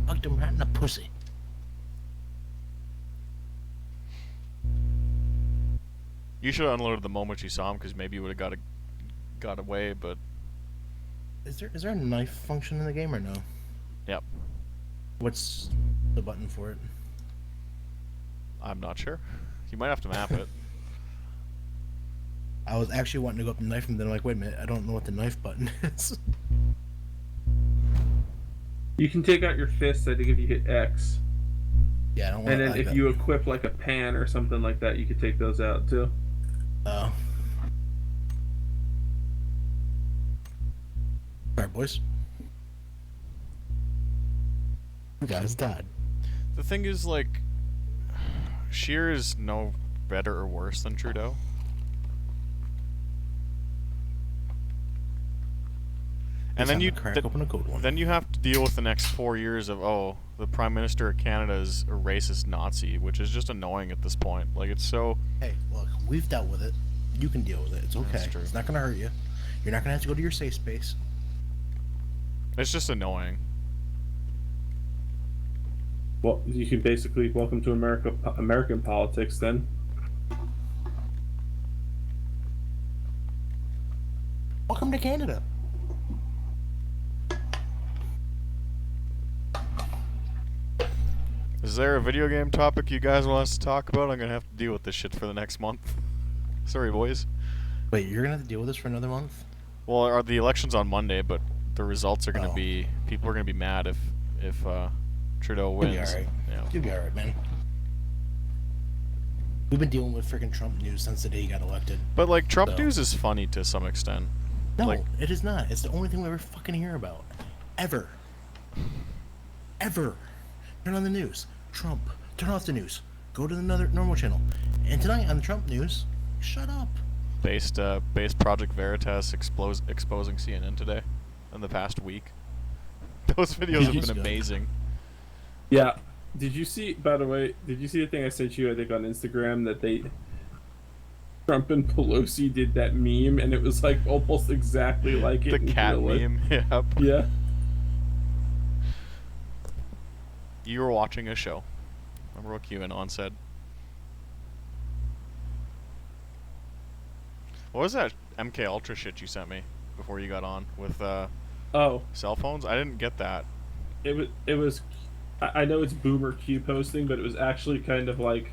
Fucked him right in the pussy. You should have unloaded the moment you saw him, because maybe you would have got away, but... Is there a knife function in the game or no? Yep. What's the button for it? I'm not sure. You might have to map it. I was actually wanting to go up and knife him, then I'm like, wait a minute, I don't know what the knife button is. You can take out your fist, I think, if you hit X. Yeah, I don't want And to. then if you equip, like, a pan or something like that, you could take those out, too. Oh. Alright, boys. You guys died. The thing is, like, Scheer is no better or worse than Trudeau. And then crack open a cold one. then you have to deal with the next 4 years of, oh, the Prime Minister of Canada is a racist Nazi, which is just annoying at this point. Like, it's so... Hey, look, we've dealt with it. You can deal with it. It's okay. That's true. It's not gonna hurt you. You're not gonna have to go to your safe space. It's just annoying. Well, you can basically welcome to American politics then. Welcome to Canada. Is there a video game topic you guys want us to talk about? I'm gonna have to deal with this shit for the next month. Sorry, boys. Wait, you're gonna have to deal with this for another month? Well, the election's on Monday, but the results are gonna Oh. be... People are gonna be mad if Trudeau wins. You'll be alright. Yeah. You'll be alright, man. We've been dealing with freaking Trump news since the day he got elected. But, like, Trump So- news is funny to some extent. No, Like- it is not. It's the only thing we ever fucking hear about. Ever. Ever. Turn on the news. Trump. Turn off the news. Go to another normal channel. And tonight on the Trump news, shut up. Based Project Veritas exposing CNN today in the past week. Those videos have He's been good. amazing. Yeah. Did you see, by the way, did you see the thing I sent you, I think, on Instagram, that Trump and Pelosi did that meme, and it was, like, almost exactly like it The in cat real life? meme. Yep. Yeah. You were watching a show. Remember what QAnon said? What was that MK Ultra shit you sent me before you got on with Oh, cell phones? I didn't get that. it was, I know it's boomer Q posting, but it was actually kind of, like,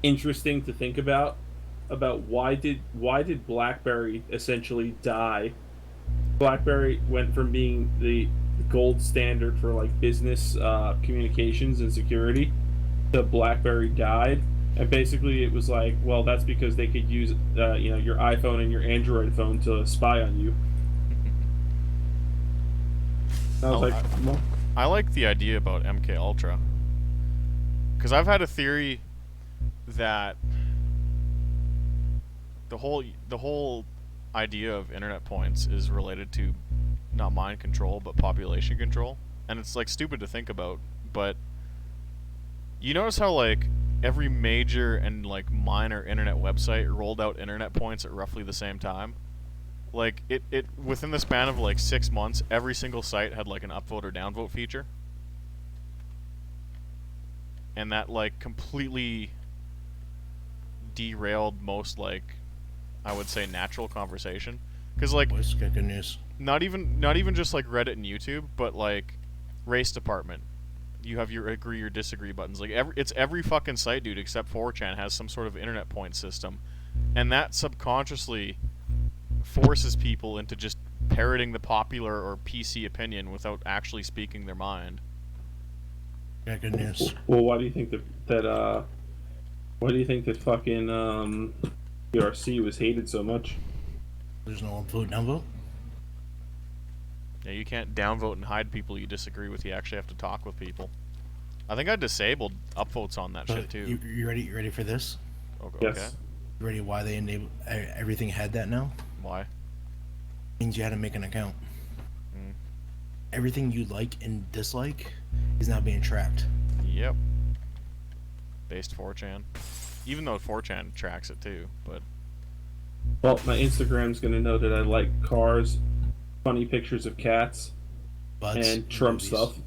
interesting to think about why did BlackBerry essentially die. BlackBerry went from being the gold standard for, like, business communications and security to BlackBerry died, and basically it was like, well, that's because they could use your iPhone and your Android phone to spy on you. I was Oh, like, well, I like the idea about MK Ultra, because I've had a theory that the whole idea of internet points is related to not mind control but population control, and it's like stupid to think about, but you notice how like every major and like minor internet website rolled out internet points at roughly the same time. Like it within the span of like 6 months, every single site had like an upvote or downvote feature, and that like completely derailed most, like, I would say, natural conversation. Because like Boys, got good news. not even just like Reddit and YouTube, but like race department, you have your agree or disagree buttons. Like every fucking site, dude, except 4chan has some sort of internet point system, and that subconsciously forces people into just parroting the popular or PC opinion without actually speaking their mind. Got good news. well, why do you think that fucking PRC was hated so much? There's no upvote, downvote. Yeah, you can't downvote and hide people you disagree with. You actually have to talk with people. I think I disabled upvotes on that shit too. You ready? You ready for this? Okay. Yes. You ready? Why they enable everything had that now? Why? Means you had to make an account. Mm. Everything you like and dislike is now being tracked. Yep. Based 4chan. Even though 4chan tracks it too, but Well, my Instagram's gonna know that I like cars, funny pictures of cats, Butts, and Trump boobies. stuff.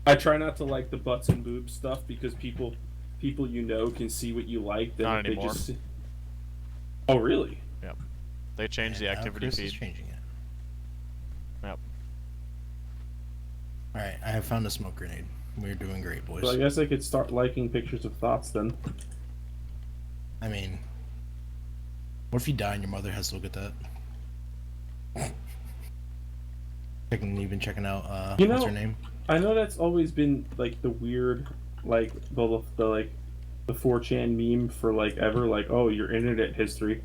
I try not to like the butts and boobs stuff because people can see what you like. Then Not if they anymore. just Oh, really? they changed the And now activity Chris is feed. changing it. Yep. All right, I have found a smoke grenade. We're doing great, boys. So I guess I could start liking pictures of thoughts then. I mean, what if you die and your mother has to look at that? Even checking out You what's know- her name? I know that's always been like the weird, like the 4chan meme for like ever, like, oh, your internet history.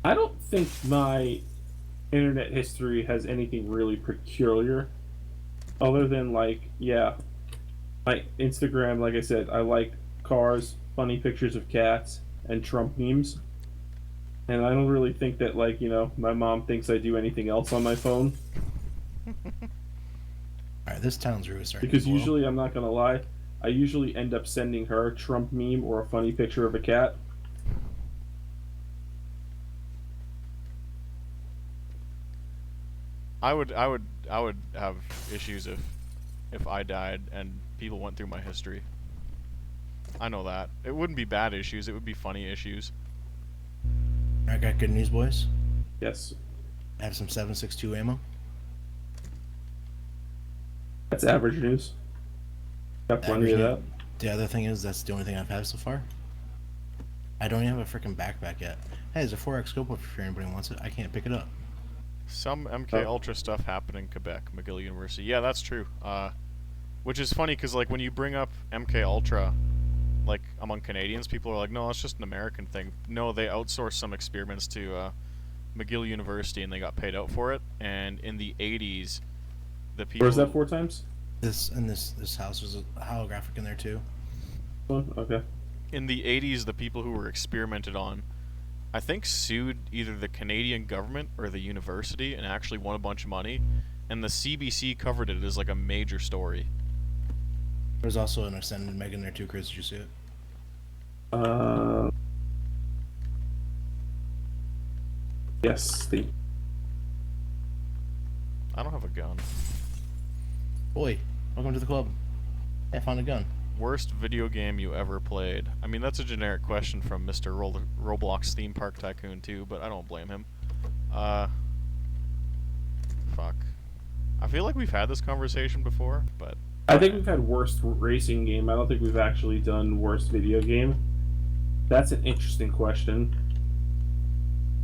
I don't think my internet history has anything really peculiar, other than like, yeah, my Instagram, like I said, I like cars, funny pictures of cats and Trump memes. And I don't really think that, like, my mom thinks I do anything else on my phone. Alright, this town's really starting Because to blow. usually, I'm not gonna lie, I usually end up sending her a Trump meme or a funny picture of a cat. I would have issues if I died and people went through my history. I know that. It wouldn't be bad issues, it would be funny issues. I got good news, boys. Yes. I have some 7.62 ammo. That's average news. Got plenty of that. The other thing is, that's the only thing I've had so far. I don't even have a freaking backpack yet. Hey, there's a 4x scope if anybody wants it. I can't pick it up. Some MK Ultra stuff happened in Quebec, McGill University. Yeah, that's true. Which is funny because like when you bring up MK Ultra, like among Canadians, people are like, "No, it's just an American thing." No, they outsourced some experiments to McGill University and they got paid out for it. And in the 80s, the people. Where's that 4 times? This house was a holographic in there too. Okay. In the 80s, the people who were experimented on, I think, sued either the Canadian government or the university and actually won a bunch of money. And the CBC covered it as like a major story. There's also an extended Meg in there too, Chris. Did you see it? Yes. I don't have a gun. Boy, welcome to the club. Hey, I found a gun. Worst video game you ever played? I mean, that's a generic question from Mr. Roblox Theme Park Tycoon too, but I don't blame him. Fuck. I feel like we've had this conversation before, but... I think we've had worst racing game. I don't think we've actually done worst video game. That's an interesting question.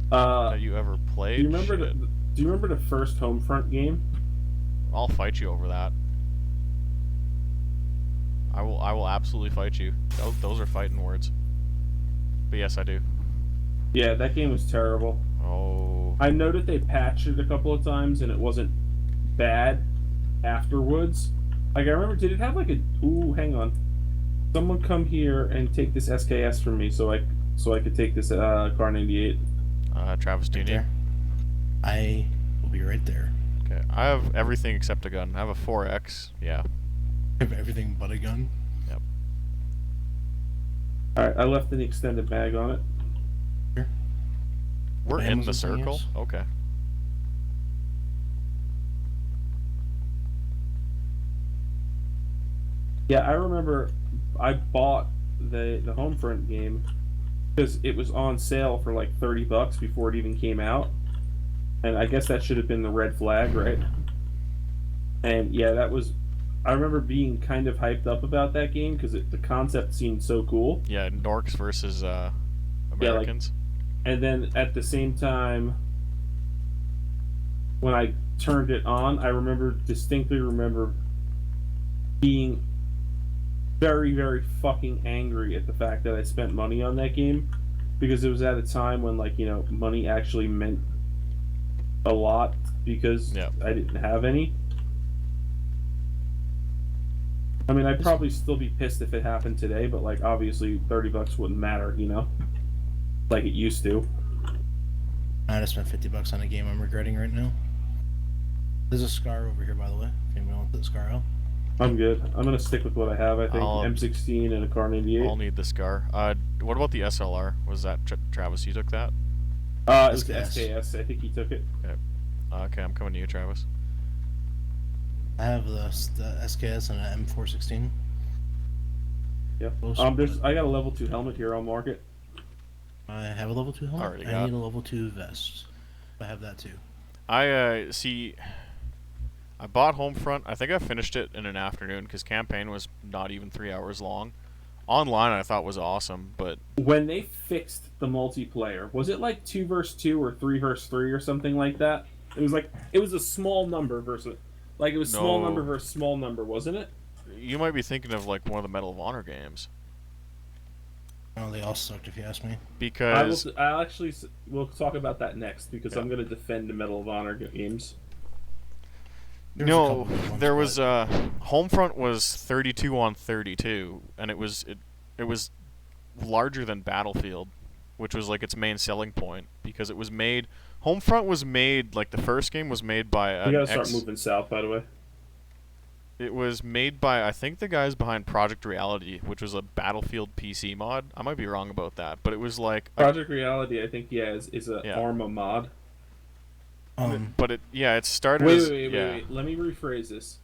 That you ever played? Do you remember Shit. do you remember the first Homefront game? I'll fight you over that. I will absolutely fight you. Those are fighting words. But yes, I do. Yeah, that game was terrible. Oh. I know that they patched it a couple of times and it wasn't bad afterwards. Like, I remember, did it have like a... Ooh, hang on. Someone come here and take this SKS from me so I could take this Car 98. Travis, do you need? I will be right there. Okay, I have everything except a gun. I have a 4X. Yeah. I have everything but a gun. Yep. Alright, I left an extended mag on it. Here. We're in the Amazon circle? thing is? Okay. Yeah, I remember I bought the Homefront game because it was on sale for like $30 before it even came out. And I guess that should have been the red flag, right? And yeah, that was... I remember being kind of hyped up about that game because the concept seemed so cool. Yeah, Norks versus Americans. And then at the same time, when I turned it on, I distinctly remember being very, very fucking angry at the fact that I spent money on that game because it was at a time when, like, money actually meant a lot because I didn't have any. I mean, I'd probably still be pissed if it happened today, but, like, obviously $30 wouldn't matter, like it used to. I just spent $50 on a game I'm regretting right now. There's a SCAR over here, by the way. If anybody wants the SCAR out. I'm good. I'm gonna stick with what I have. I think M16 and a Car 98. I'll need the SCAR. What about the SLR? Was that It Travis? You took that? was the SKS. I think he took it. Okay. Okay, I'm coming to you, Travis. I have the SKS and an M416. Yeah. I got a level 2 helmet here. I'll mark it. I have a level 2 helmet. Already I got need a level 2 vest. I have that too. I see. I bought Homefront. I think I finished it in an afternoon because campaign was not even 3 hours long. Online, I thought was awesome, but when they fixed the multiplayer, was it like 2 versus 2 or 3 versus 3 or something like that? It was a small number versus small number versus small number, wasn't it? You might be thinking of like one of the Medal of Honor games. Oh, they all sucked if you ask me. Because we'll talk about that next because I'm going to defend the Medal of Honor games. No, there was Homefront was 32 on 32, and it was larger than Battlefield, which was like its main selling point because it was made. Homefront was made like the first game was made by We an gotta start moving south, by the way. It was made by, I think, the guys behind Project Reality, which was a Battlefield PC mod. I might be wrong about that, but it was like Project Reality, I think, yeah, is a Yeah. Arma mod. but it started Wait, as wait, wait, wait, wait. Let me rephrase this.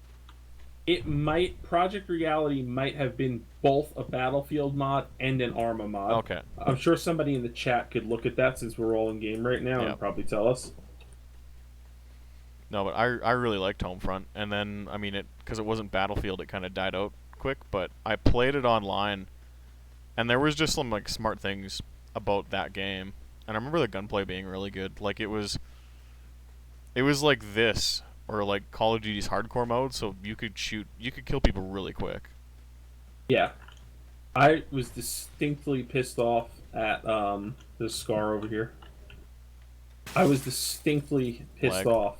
Project Reality might have been both a Battlefield mod and an Arma mod. Okay. I'm sure somebody in the chat could look at that since we're all in game right now Yeah. and probably tell us. No, but I really liked Homefront, and then I mean because it wasn't Battlefield, it kind of died out quick. But I played it online, and there was just some like smart things about that game, and I remember the gunplay being really good. Like it was like this or like Call of Duty's hardcore mode, so you could kill people really quick. Yeah. I was distinctly pissed off at this Scar over here. I was distinctly pissed Lag. off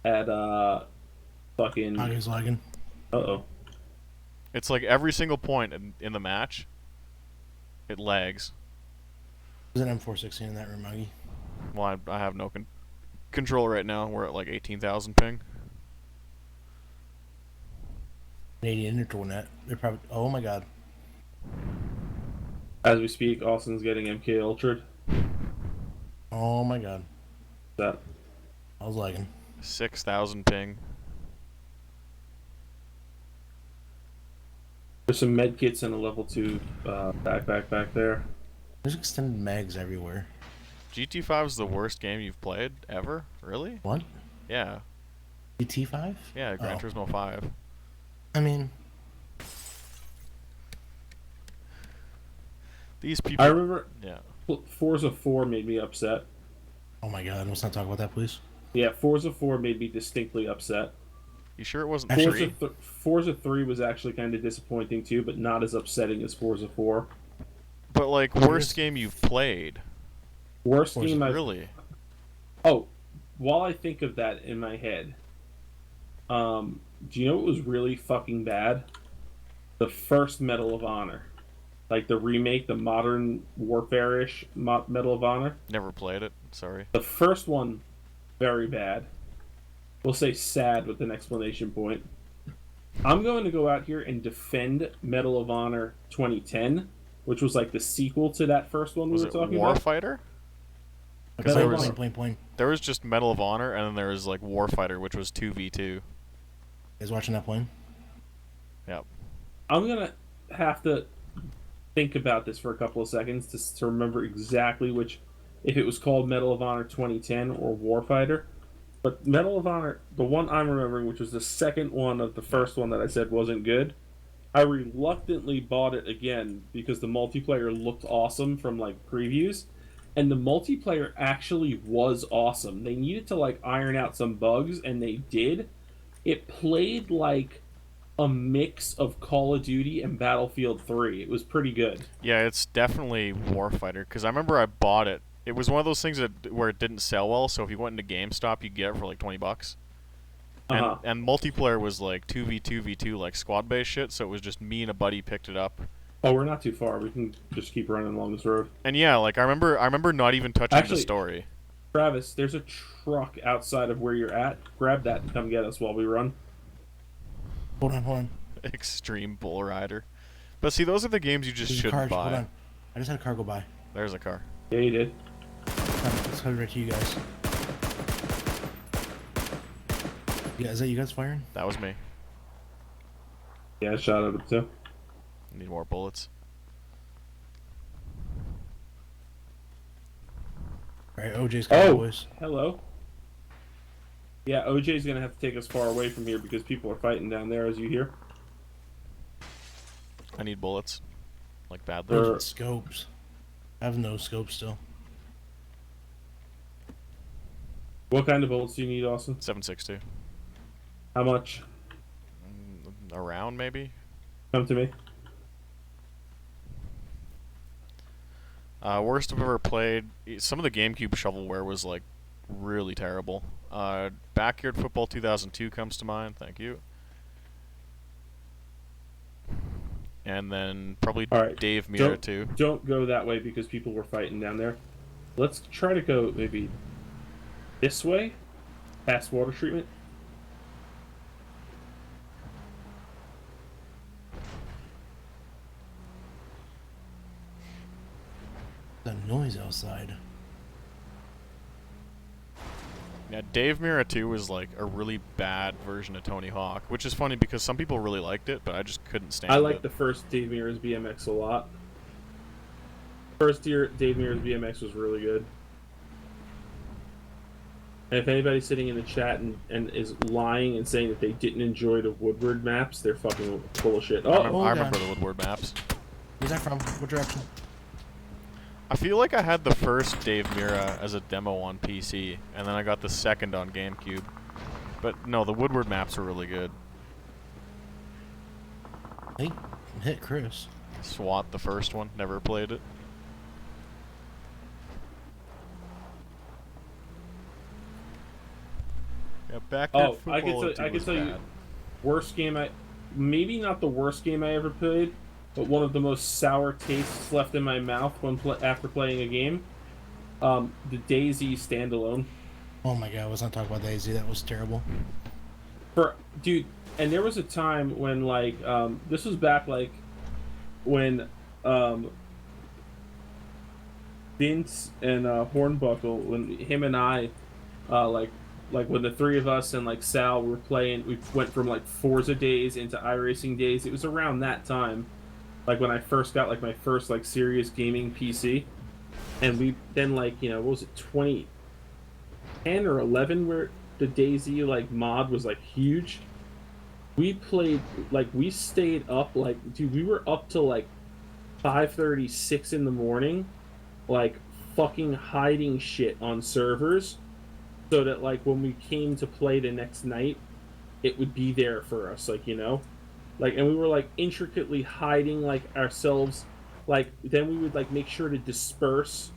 at fucking He's lagging. uh-oh. It's like every single point in the match, it lags. There's an M416 in that room, Maggie. Well, I have no control right now. We're at like 18,000 ping. Canadian neutral net. They're probably. Oh my god. As we speak, Austin's getting MK Ultra'd. Oh my god. That I was lagging. 6,000 ping. there's some med kits and a level 2 backpack back there. There's extended mags everywhere. GT5 is the worst game you've played ever? Really? What? Yeah. GT5? Yeah, Gran Turismo 5. I mean, These people. I remember Yeah. Forza 4 made me upset. oh my god. Let's not talk about that, please. Yeah, Forza 4 made me distinctly upset. You sure it wasn't Actually- 3? Forza 3 was actually kind of disappointing too, but not as upsetting as Forza 4. But like worst game you've played. Worst Forza game I've... Really? Oh, while I think of that in my head, do you know what was really fucking bad? The first Medal of Honor. Like the remake, the modern warfare-ish Medal of Honor. Never played it. Sorry. The first one, very bad. We'll say sad with an explanation point. I'm going to go out here and defend Medal of Honor 2010, which was like the sequel to that first one Was we it were talking about. Warfighter? Okay, there was- point. There was just Medal of Honor, and then there was like Warfighter, which was 2v2. You guys watching that plane? Yep. I'm going to have to think about this for a couple of seconds to remember exactly which, if it was called Medal of Honor 2010 or Warfighter. But Medal of Honor, the one I'm remembering, which was the second one of the first one that I said wasn't good, I reluctantly bought it again because the multiplayer looked awesome from like previews, and the multiplayer actually was awesome. They needed to like iron out some bugs, and they did. It played like a mix of Call of Duty and Battlefield 3. It was pretty good. Yeah, it's definitely Warfighter, because I remember I bought it. It was one of those things where it didn't sell well, so if you went into GameStop, you'd get it for like $20. Uh-huh. And multiplayer was like 2v2v2, like squad-based shit, so it was just me and a buddy picked it up. Oh, we're not too far. We can just keep running along this road. And yeah, like I remember not even touching Actually- the story. Travis, there's a truck outside of where you're at. Grab that and come get us while we run. Hold on. Extreme Bull Rider. But see, those are the games you just There's a car. shouldn't Hold buy. on. I just had a car go by. There's a car. Yeah, you did. It's coming right to you guys. Yeah, is that you guys firing? That was me. Yeah, I shot at him too. Need more bullets. Alright, OJ's coming, Oh, boys. hello. Yeah, OJ's gonna have to take us far away from here because people are fighting down there, as you hear. I need bullets. Like I badly. Sure. need scopes. I have no scopes still. What kind of bullets do you need, Austin? 7.62. How much? Around, maybe? Come to me. Worst I've ever played. Some of the GameCube shovelware was like really terrible. Backyard Football 2002 comes to mind. Thank you. and then probably All right. Dave Mira too. Don't go that way because people were fighting down there. Let's try to go maybe this way, past water treatment. The noise outside. Yeah, Dave Mira 2 was like a really bad version of Tony Hawk, which is funny because some people really liked it, but I just couldn't stand it. I like the first Dave Mira's BMX a lot. First year Dave Mira's BMX was really good. And if anybody's sitting in the chat and is lying and saying that they didn't enjoy the Woodward maps, they're fucking full of shit. I remember the Woodward maps. Where's that from? What direction? I feel like I had the first Dave Mira as a demo on PC, and then I got the second on GameCube. But no, the Woodward maps are really good. Hey, hit Chris. SWAT, the first one, never played it. Yeah, backyard football. I can tell you, worst game maybe not the worst game I ever played, but one of the most sour tastes left in my mouth after playing a game. The DayZ standalone. Oh my god, let's not talk about Daisy. That was terrible. Dude, and there was a time when like this was back like when Vince and Hornbuckle, when him and I like when the three of us and like Sal were playing, we went from like Forza days into iRacing days. It was around that time, like when I first got like my first like serious gaming PC, and we then like, you know, what was it, 2010 or 11, where the DayZ like mod was like huge. We played, like, we stayed up, like, dude, we were up till like 5:36 in the morning, like fucking hiding shit on servers, so that like when we came to play the next night, it would be there for us, like, you know, like, and we were like intricately hiding like ourselves, like then we would like make sure to disperse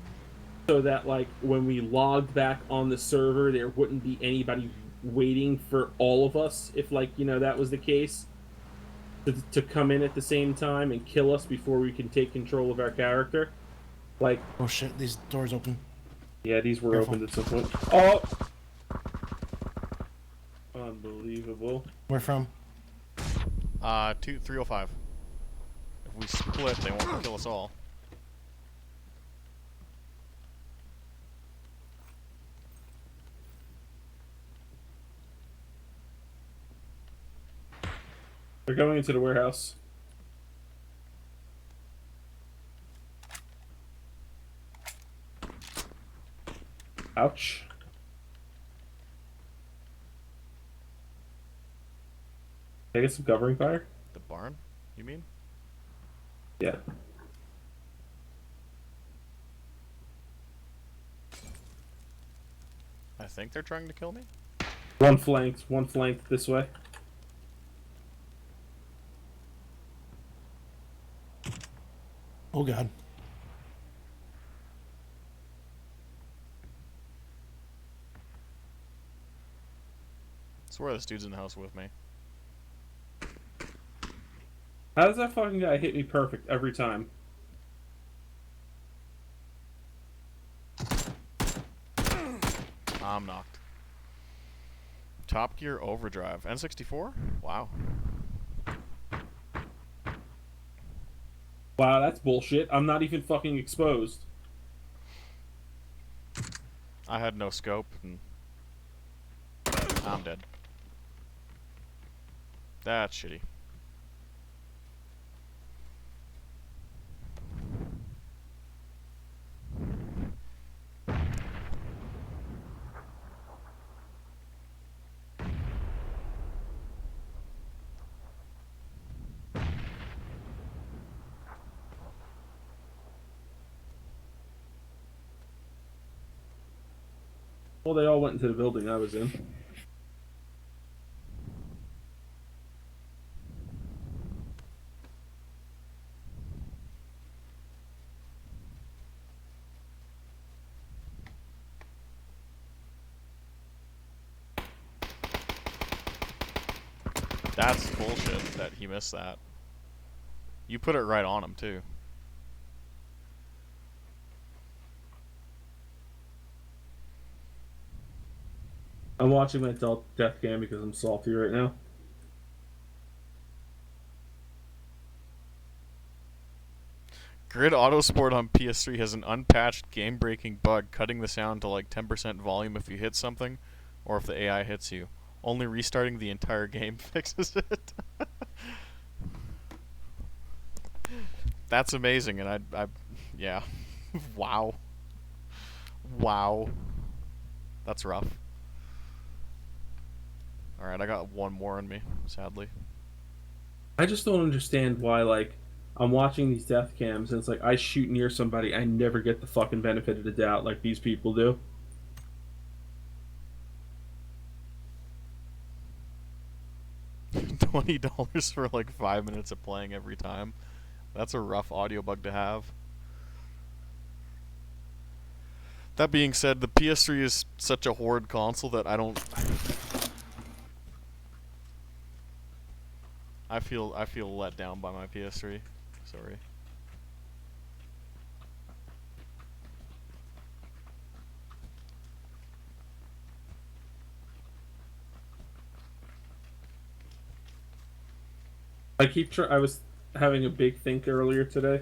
so that like when we logged back on the server there wouldn't be anybody waiting for all of us, if like, you know, that was the case, to come in at the same time and kill us before we can take control of our character. Like, Oh shit, these doors open. yeah, these were Careful. opened at some point. Oh! Unbelievable. Where from? 305. If we split, they won't kill us all. They're going into the warehouse. Ouch. Can I get some covering fire? The barn, you mean? Yeah. I think they're trying to kill me. One flanked this way. Oh god. I swear this dude's in the house with me. How does that fucking guy hit me perfect every time? I'm knocked. Top Gear Overdrive. N64? Wow. Wow, that's bullshit. I'm not even fucking exposed. I had no scope, and I'm dead. That's shitty. Well, they all went into the building I was in. That's bullshit that he missed that. You put it right on him too. I'm watching my death cam because I'm salty right now. Grid Autosport on PS3 has an unpatched game-breaking bug, cutting the sound to like 10% volume if you hit something, or if the AI hits you. Only restarting the entire game fixes it. That's amazing, and yeah. Wow. Wow. That's rough. Alright, I got one more in me, sadly. I just don't understand why, like, I'm watching these death cams and it's like I shoot near somebody, I never get the fucking benefit of the doubt like these people do. $20 for like 5 minutes of playing every time. That's a rough audio bug to have. That being said, the PS3 is such a horrid console that I feel let down by my PS3. Sorry. I was having a big think earlier today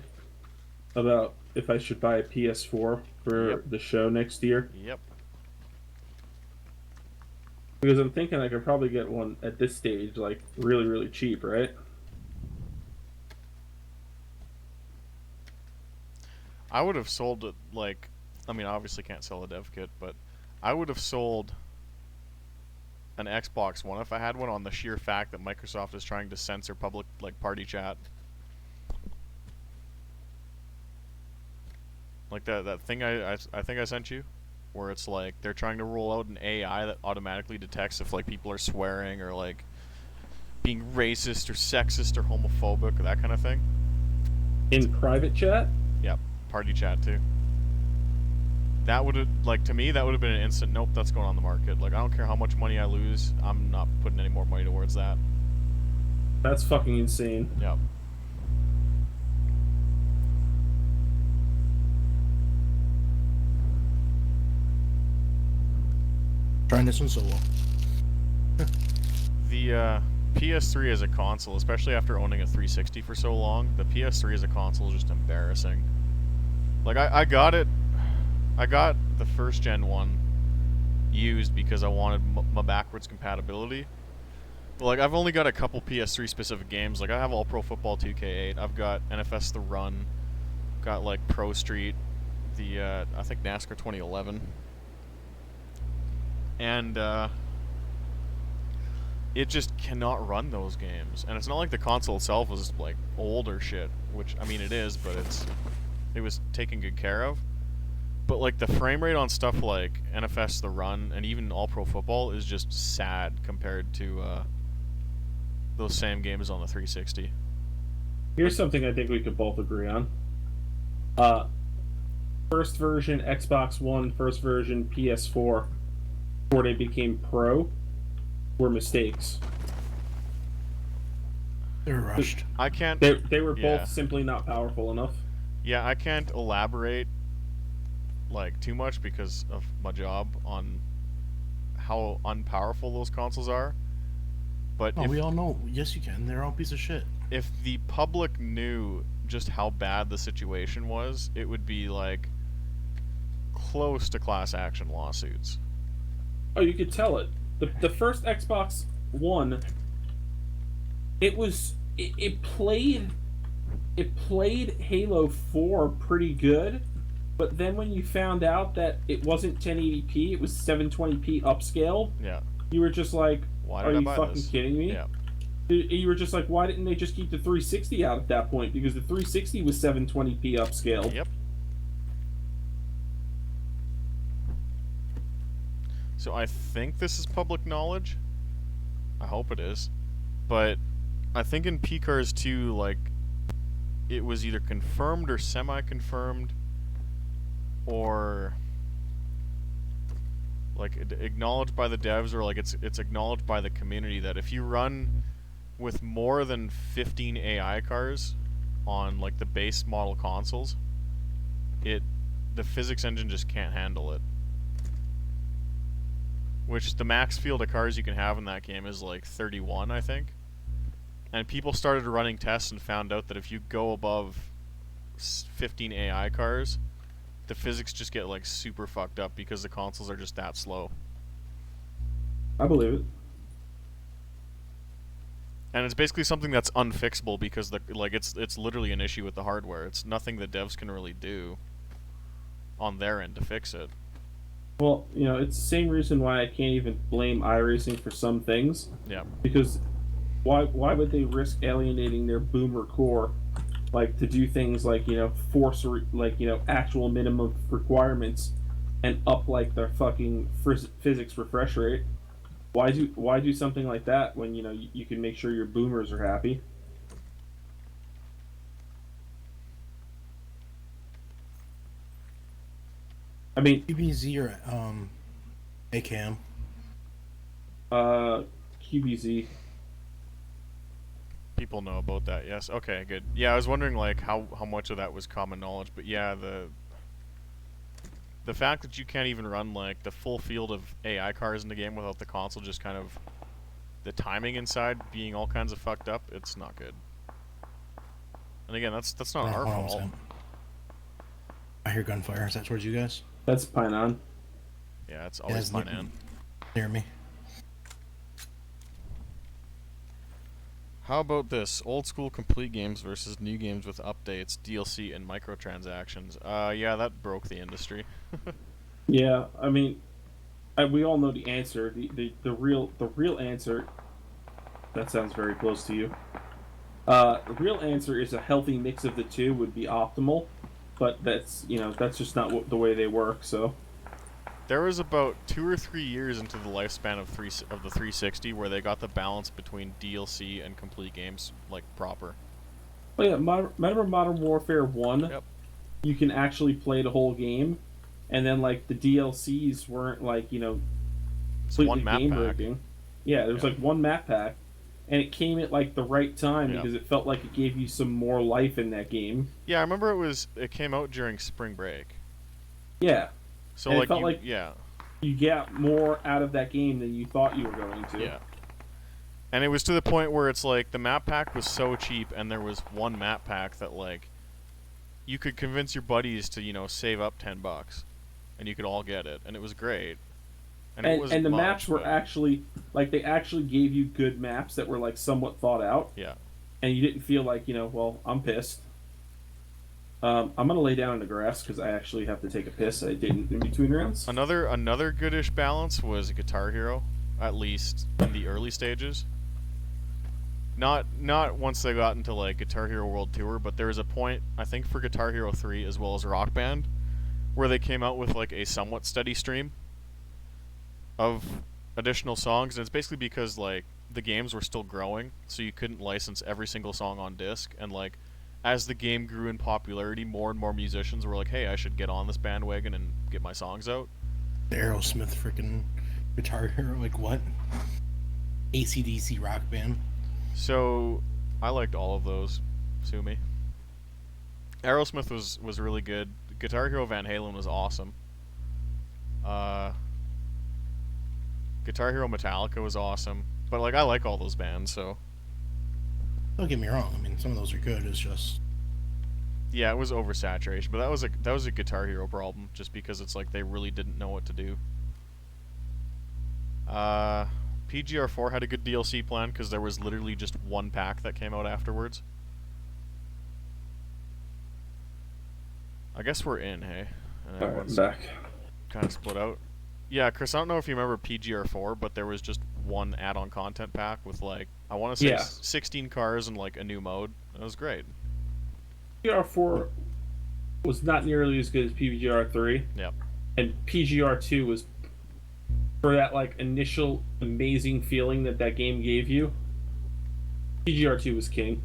about if I should buy a PS4 for Yep. the show next year. Yep. Because I'm thinking I could probably get one at this stage, like, really, really cheap, right? I would have sold it, like, I mean, I obviously can't sell a dev kit, but I would have sold an Xbox One if I had one, on the sheer fact that Microsoft is trying to censor public, like, party chat. Like that thing I think I sent you, where it's like they're trying to roll out an AI that automatically detects if like people are swearing or like being racist or sexist or homophobic or that kind of thing. In private chat? Yep, party chat too. That would have, like, to me, that would have been an instant nope, that's going on the market. Like, I don't care how much money I lose, I'm not putting any more money towards that. That's fucking insane. Yep. Trying this one solo. The PS3 as a console, especially after owning a 360 for so long, the PS3 as a console is just embarrassing. Like, I got it. I got the first gen one used because I wanted my backwards compatibility. But, like, I've only got a couple PS3 specific games. Like, I have All Pro Football 2K8. I've got NFS The Run. Got, like, Pro Street. The, I think NASCAR 2011. And, it just cannot run those games. And it's not like the console itself was, like, old or shit. Which, I mean, it is, but it was taken good care of. But, like, the frame rate on stuff like NFS The Run and even All Pro Football is just sad compared to those same games on the 360. Here's something I think we could both agree on. First version Xbox One, first version PS4, before they became Pro, were mistakes. They were rushed. I can't... They were Yeah. both simply not powerful enough. Yeah, I can't elaborate, like, too much because of my job on how unpowerful those consoles are. But Oh, if, we all know. Yes, you can. They're all piece of shit. if the public knew just how bad the situation was, it would be, like, close to class action lawsuits. Oh, you could tell it. The first Xbox One, it played Halo 4 pretty good, but then when you found out that it wasn't 1080p, it was 720p upscale, Yeah. you were just like, Why are did I you buy fucking this? kidding me? Yeah. You were just like, why didn't they just keep the 360 out at that point? Because the 360 was 720p upscale. Yep. So I think this is public knowledge. I hope it is. But I think in PCARS 2, like, it was either confirmed or semi-confirmed, or like acknowledged by the devs, or like it's acknowledged by the community that if you run with more than 15 AI cars, on like the base model consoles, the physics engine just can't handle it. Which the max field of cars you can have in that game is like 31, I think. And people started running tests and found out that if you go above 15 AI cars, the physics just get like super fucked up because the consoles are just that slow. I believe it. And it's basically something that's unfixable because it's literally an issue with the hardware. It's nothing that devs can really do on their end to fix it. Well, it's the same reason why I can't even blame iRacing for some things. Yeah. Because why would they risk alienating their boomer core, like to do things like force actual minimum requirements, and up like their fucking physics refresh rate? Why do something like that when you can make sure your boomers are happy? I mean, QBZ or ACAM. QBZ. People know about that, yes. Okay, good. Yeah, I was wondering like how much of that was common knowledge, but yeah, the fact that you can't even run like the full field of AI cars in the game without the console just kind of the timing inside being all kinds of fucked up, it's not good. And again, that's not our Hold on a fault. second. I hear gunfire. Is that towards you guys? That's Pinon. Yeah, it's always fun, man. Near me. How about this? Old school complete games versus new games with updates, DLC, and microtransactions. Yeah, that broke the industry. Yeah, I mean, we all know the answer. The real answer. That sounds very close to you. The real answer is a healthy mix of the two would be optimal, but that's just not the way they work. So There was about 2 or 3 years into the lifespan of the 360 where they got the balance between DLC and complete games like proper. but yeah, remember Modern Warfare 1? Yep. You can actually play the whole game, and then like the DLCs weren't like It's completely one map game pack. breaking. Yeah, there was like one map pack, and it came at like the right time Yeah. because it felt like it gave you some more life in that game. Yeah, I remember it came out during spring break. Yeah, So And it like felt you, like- yeah. you get more out of that game than you thought you were going to. Yeah. And it was to the point where it's like the map pack was so cheap and there was one map pack that like you could convince your buddies to, save up $10 and you could all get it and it was great. And it wasn't And the much, maps were but- actually like they actually gave you good maps that were like somewhat thought out, yeah. and you didn't feel like well, I'm pissed. I'm gonna lay down in the grass because I actually have to take a piss. I didn't in between rounds. Another goodish balance was Guitar Hero, at least in the early stages. Not once they got into like Guitar Hero World Tour, but there was a point I think for Guitar Hero 3 as well as Rock Band where they came out with like a somewhat steady stream of additional songs, and it's basically because like the games were still growing, so you couldn't license every single song on disc, and like as the game grew in popularity, more and more musicians were like, hey, I should get on this bandwagon and get my songs out. The Aerosmith freaking Guitar Hero. Like what? AC/DC Rock Band. So I liked all of those. Sue me. Aerosmith was really good. Guitar Hero Van Halen was awesome. Guitar Hero Metallica was awesome. But like I like all those bands, so Don't get me wrong. I mean, some of those are good. It's just yeah, it was oversaturation. But that was a Guitar Hero problem, just because it's like they really didn't know what to do. PGR4 had a good DLC plan because there was literally just one pack that came out afterwards. I guess we're in, hey? And All right, I'm everyone's back. kind of split out. Yeah, Chris, I don't know if you remember PGR4, but there was just one add-on content pack with like I want to say Yeah. 16 cars and like a new mode. It was great. PGR4 was not nearly as good as PGR3. Yep. And PGR2 was for that like initial amazing feeling that game gave you. PGR2 was king.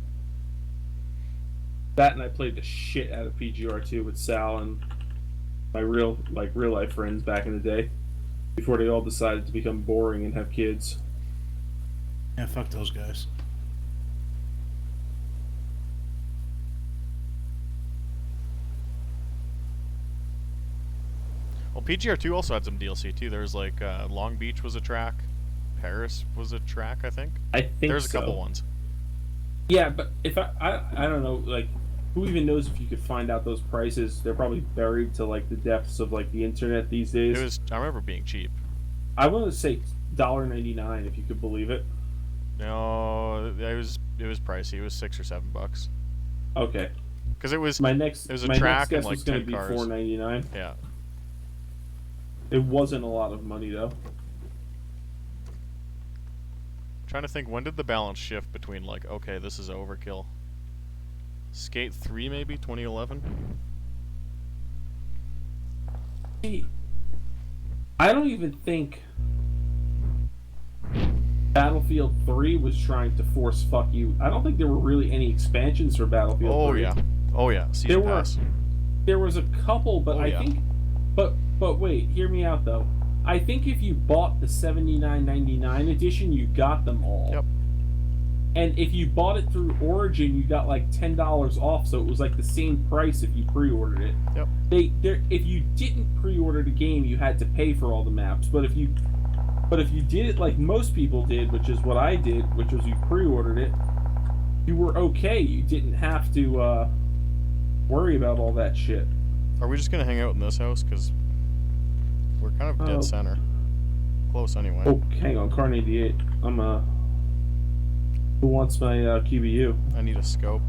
That and I played the shit out of PGR2 with Sal and my real life friends back in the day before they all decided to become boring and have kids. yeah, fuck those guys. PGR2 also had some DLC too. There was like Long Beach was a track, Paris was a track, I think. I think There's a so. couple ones. Yeah, but if I don't know, like, who even knows if you could find out those prices? They're probably buried to like the depths of like the internet these days. It was. I remember being cheap. I want to say $1.99 if you could believe it. No, it was pricey. It was $6 or $7. Okay. Because it was My next it was a my track next guess and like was going 10 to be cars. $4.99. Yeah. It wasn't a lot of money though. Trying to think, when did the balance shift between like, okay, this is overkill? Skate 3 maybe 2011. I don't even think Battlefield 3 was trying to force fuck you. I don't think there were really any expansions for Battlefield Oh 3. yeah. Oh yeah. Season pass. There was a couple, but Oh, I yeah. think but wait, hear me out though. I think if you bought the $79.99 edition, you got them all. Yep. And if you bought it through Origin, you got like $10 off, so it was like the same price if you pre-ordered it. Yep. If you didn't pre-order the game, you had to pay for all the maps. But if you did it like most people did, which is what I did, which was you pre-ordered it, you were okay. You didn't have to worry about all that shit. Are we just gonna hang out in this house? Cause we're kind of dead center. Close anyway. Oh, hang on, Car 98. Who wants my QBU? I need a scope.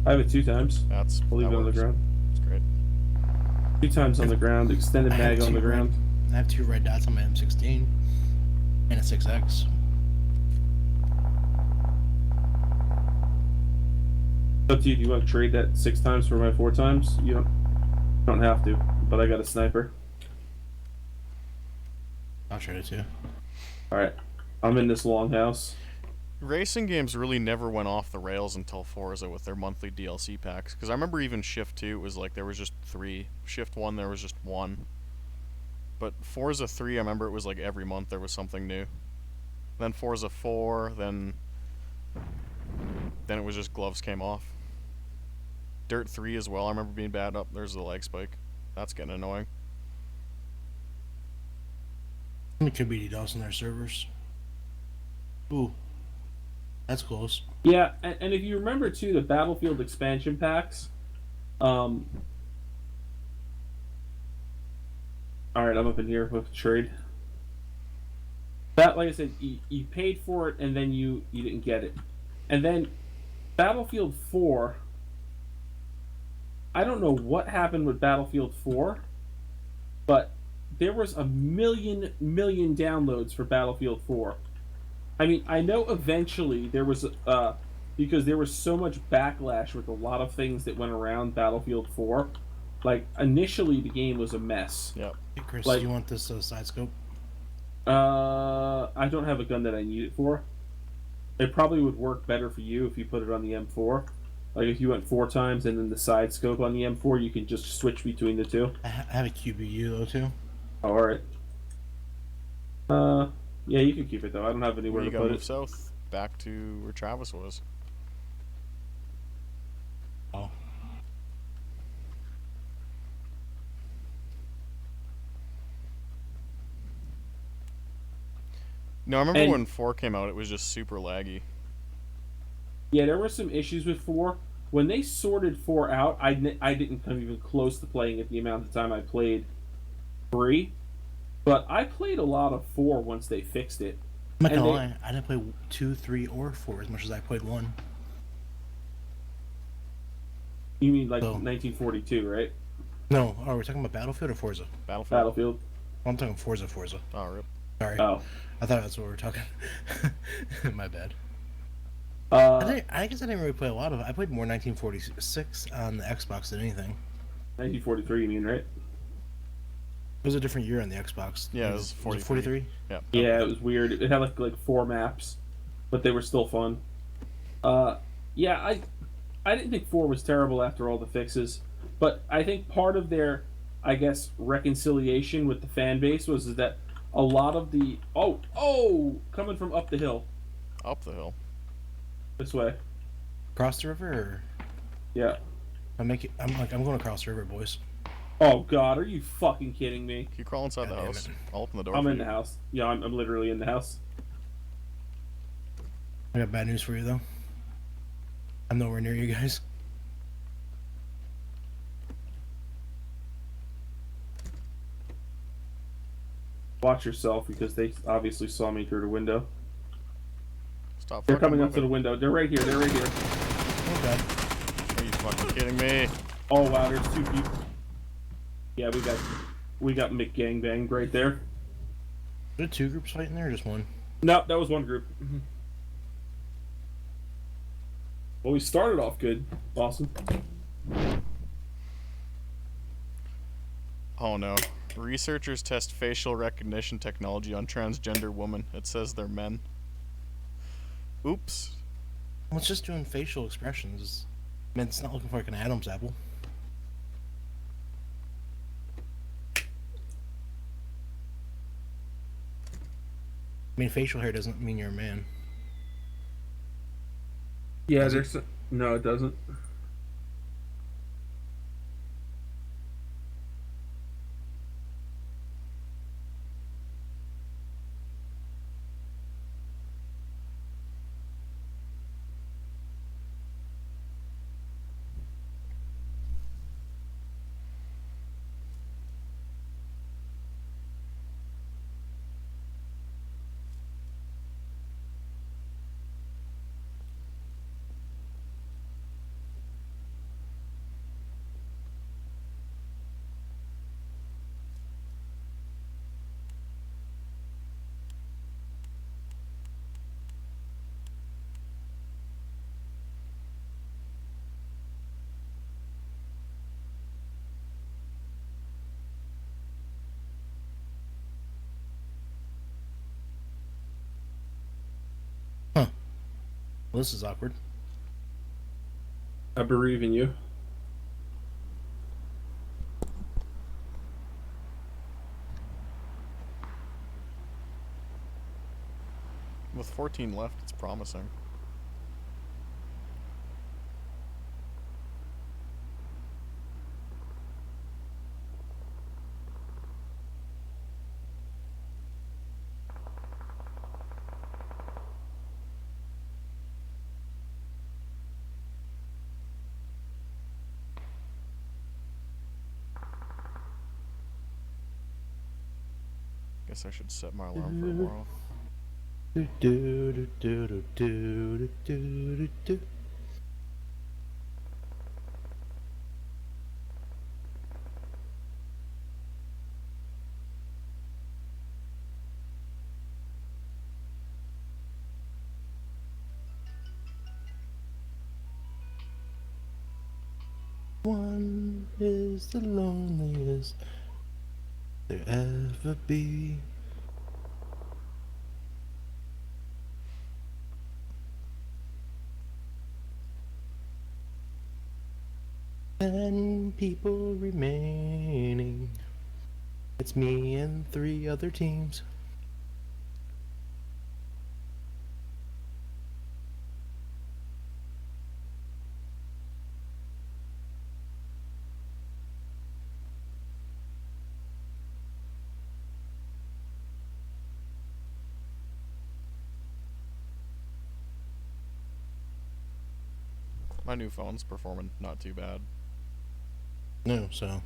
I have it 2 times. That's. I'll leave that it on the works. ground. It's great. 2 times on the ground. Extended I have mag on the two ground. I have 2 red dots on my M16 and a 6X. Up to you. Do you want to trade that 6 times for my 4 times? You don't have to. But I got a sniper. I'll trade it too. All right. I'm in this longhouse. Racing games really never went off the rails until Forza with their monthly DLC packs. Because I remember even Shift 2, it was like there was just 3. Shift 1, there was just 1. But Forza 3, I remember it was like every month there was something new. Then Forza 4, then it was just gloves came off. Dirt 3 as well, I remember being bad up. There's the lag spike. That's getting annoying. It could be DDoS on their servers. Ooh. That's close. Yeah, and if you remember too, the Battlefield expansion packs. All right, I'm up in here with trade. That, like I said, you paid for it and then you didn't get it, and then Battlefield 4. I don't know what happened with Battlefield 4, but there was a million downloads for Battlefield 4. I mean, I know eventually there was because there was so much backlash with a lot of things that went around Battlefield 4. Like initially, the game was a mess. Yep. Hey Chris, Like- do you want this side scope? I don't have a gun that I need it for. It probably would work better for you if you put it on the M4. Like if you went 4 times and then the side scope on the M4, you can just switch between the 2. I have a QBU though too. All right. Yeah, you can keep it though. I don't have anywhere You to gotta put move it. south, back to where Travis was. Oh. No, I remember And- when 4 came out, it was just super laggy. Yeah, there were some issues with 4. When they sorted 4 out, I didn't come even close to playing it the amount of time I played 3. But I played a lot of 4 once they fixed it. I'm not And gonna they- lie, I didn't play 2, 3, or 4 as much as I played 1. You mean like Oh. 1942, right? No, we're talking about Battlefield or Forza? Battlefield. Battlefield. Well, I'm talking Forza. Oh, rip. Sorry. Oh. I thought that's what we were talking. My bad. Uh, I guess I didn't really play a lot of it. I played more 1946 on the Xbox than anything. 1943, you mean, right? It was a different year on the Xbox. Yeah, it was 43. Yeah. Yeah, it was weird. It had like 4 maps, but they were still fun. Yeah, I didn't think 4 was terrible after all the fixes, but I think part of their, I guess, reconciliation with the fan base was that a lot of the coming from up the hill Up the hill. this way. Cross the river, or Yeah. I'm going across the river, boys. Oh God, are you fucking kidding me? Can you crawl inside the God damn house? it. I'll open the door I'm for in you. the house. Yeah, I'm literally in the house. I got bad news for you though. I'm nowhere near you guys. Watch yourself because they obviously saw me through the window. Stop They're fucking coming up to the moving. window. They're right here. They're right here. Oh god. Are you fucking kidding me? Oh wow, there's two people. Yeah, we got McGangbanged right there. Are there two groups fighting there or just one? No, that was one group. Well, we started off good. Awesome. Oh no. Researchers test facial recognition technology on transgender women. It says they're men. Oops. Well, it's just doing facial expressions. I mean, it's not looking for like an Adam's apple. I mean, facial hair doesn't mean you're a man. Yeah, Does it? there's no, it doesn't. Huh. Well, this is awkward. I believe in you. With 14 left, it's promising. Guess I should set my alarm for tomorrow. Do, do, do, do, do, do, do, do. One is the loneliest there ever be. Ten people remaining. It's me and 3 other teams. My new phone's performing not too bad. No, so.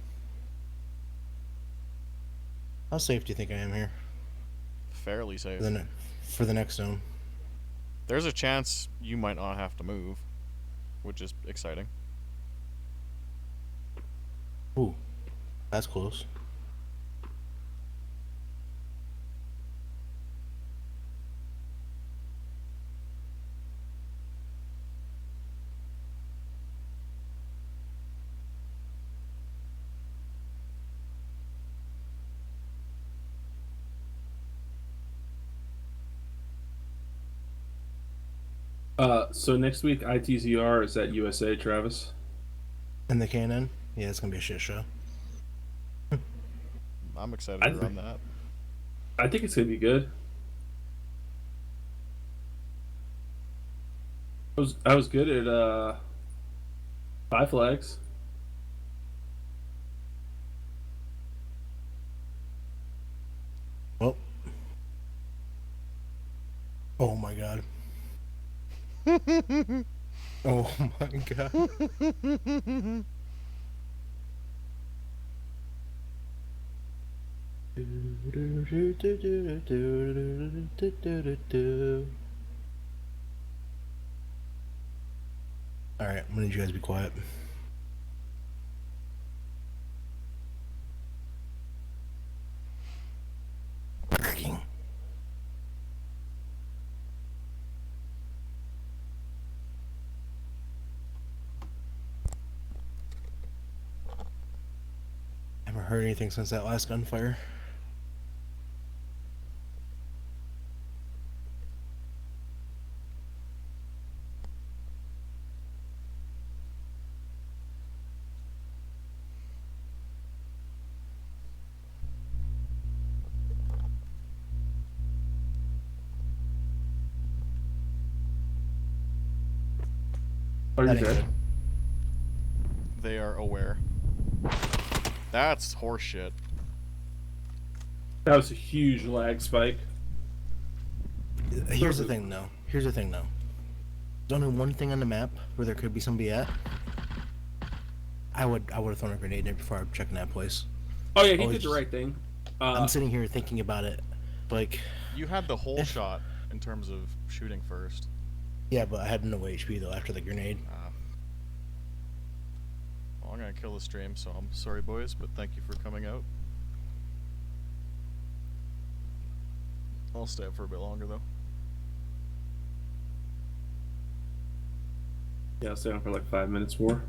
How safe do you think I am here Fairly safe. for the next zone? There's a chance you might not have to move, which is exciting. Ooh, that's close. So next week ITZR is at USA, Travis. And the cannon? Yeah, it's gonna be a shit show. I'm excited I to run that. I think it's gonna be good. I was good at Five Flags. Oh my god. Alright, I'm gonna need you guys to be quiet. Freaking. Haven't heard anything since that last gunfire. Are you That ain't dead? good. They are aware. That's horseshit. That was a huge lag spike. Here's the thing, though. Here's the thing, though. There's only one thing on the map where there could be somebody at. I would have thrown a grenade there before I checked that place. Oh yeah, he Always did the just- right thing. I'm sitting here thinking about it, like, You had the whole shot in terms of shooting first. yeah, but I had no HP though after the grenade. Well, I'm gonna kill the stream, so I'm sorry, boys, but thank you for coming out. I'll stay up for a bit longer, though. Yeah, I'll stay on for like 5 minutes more.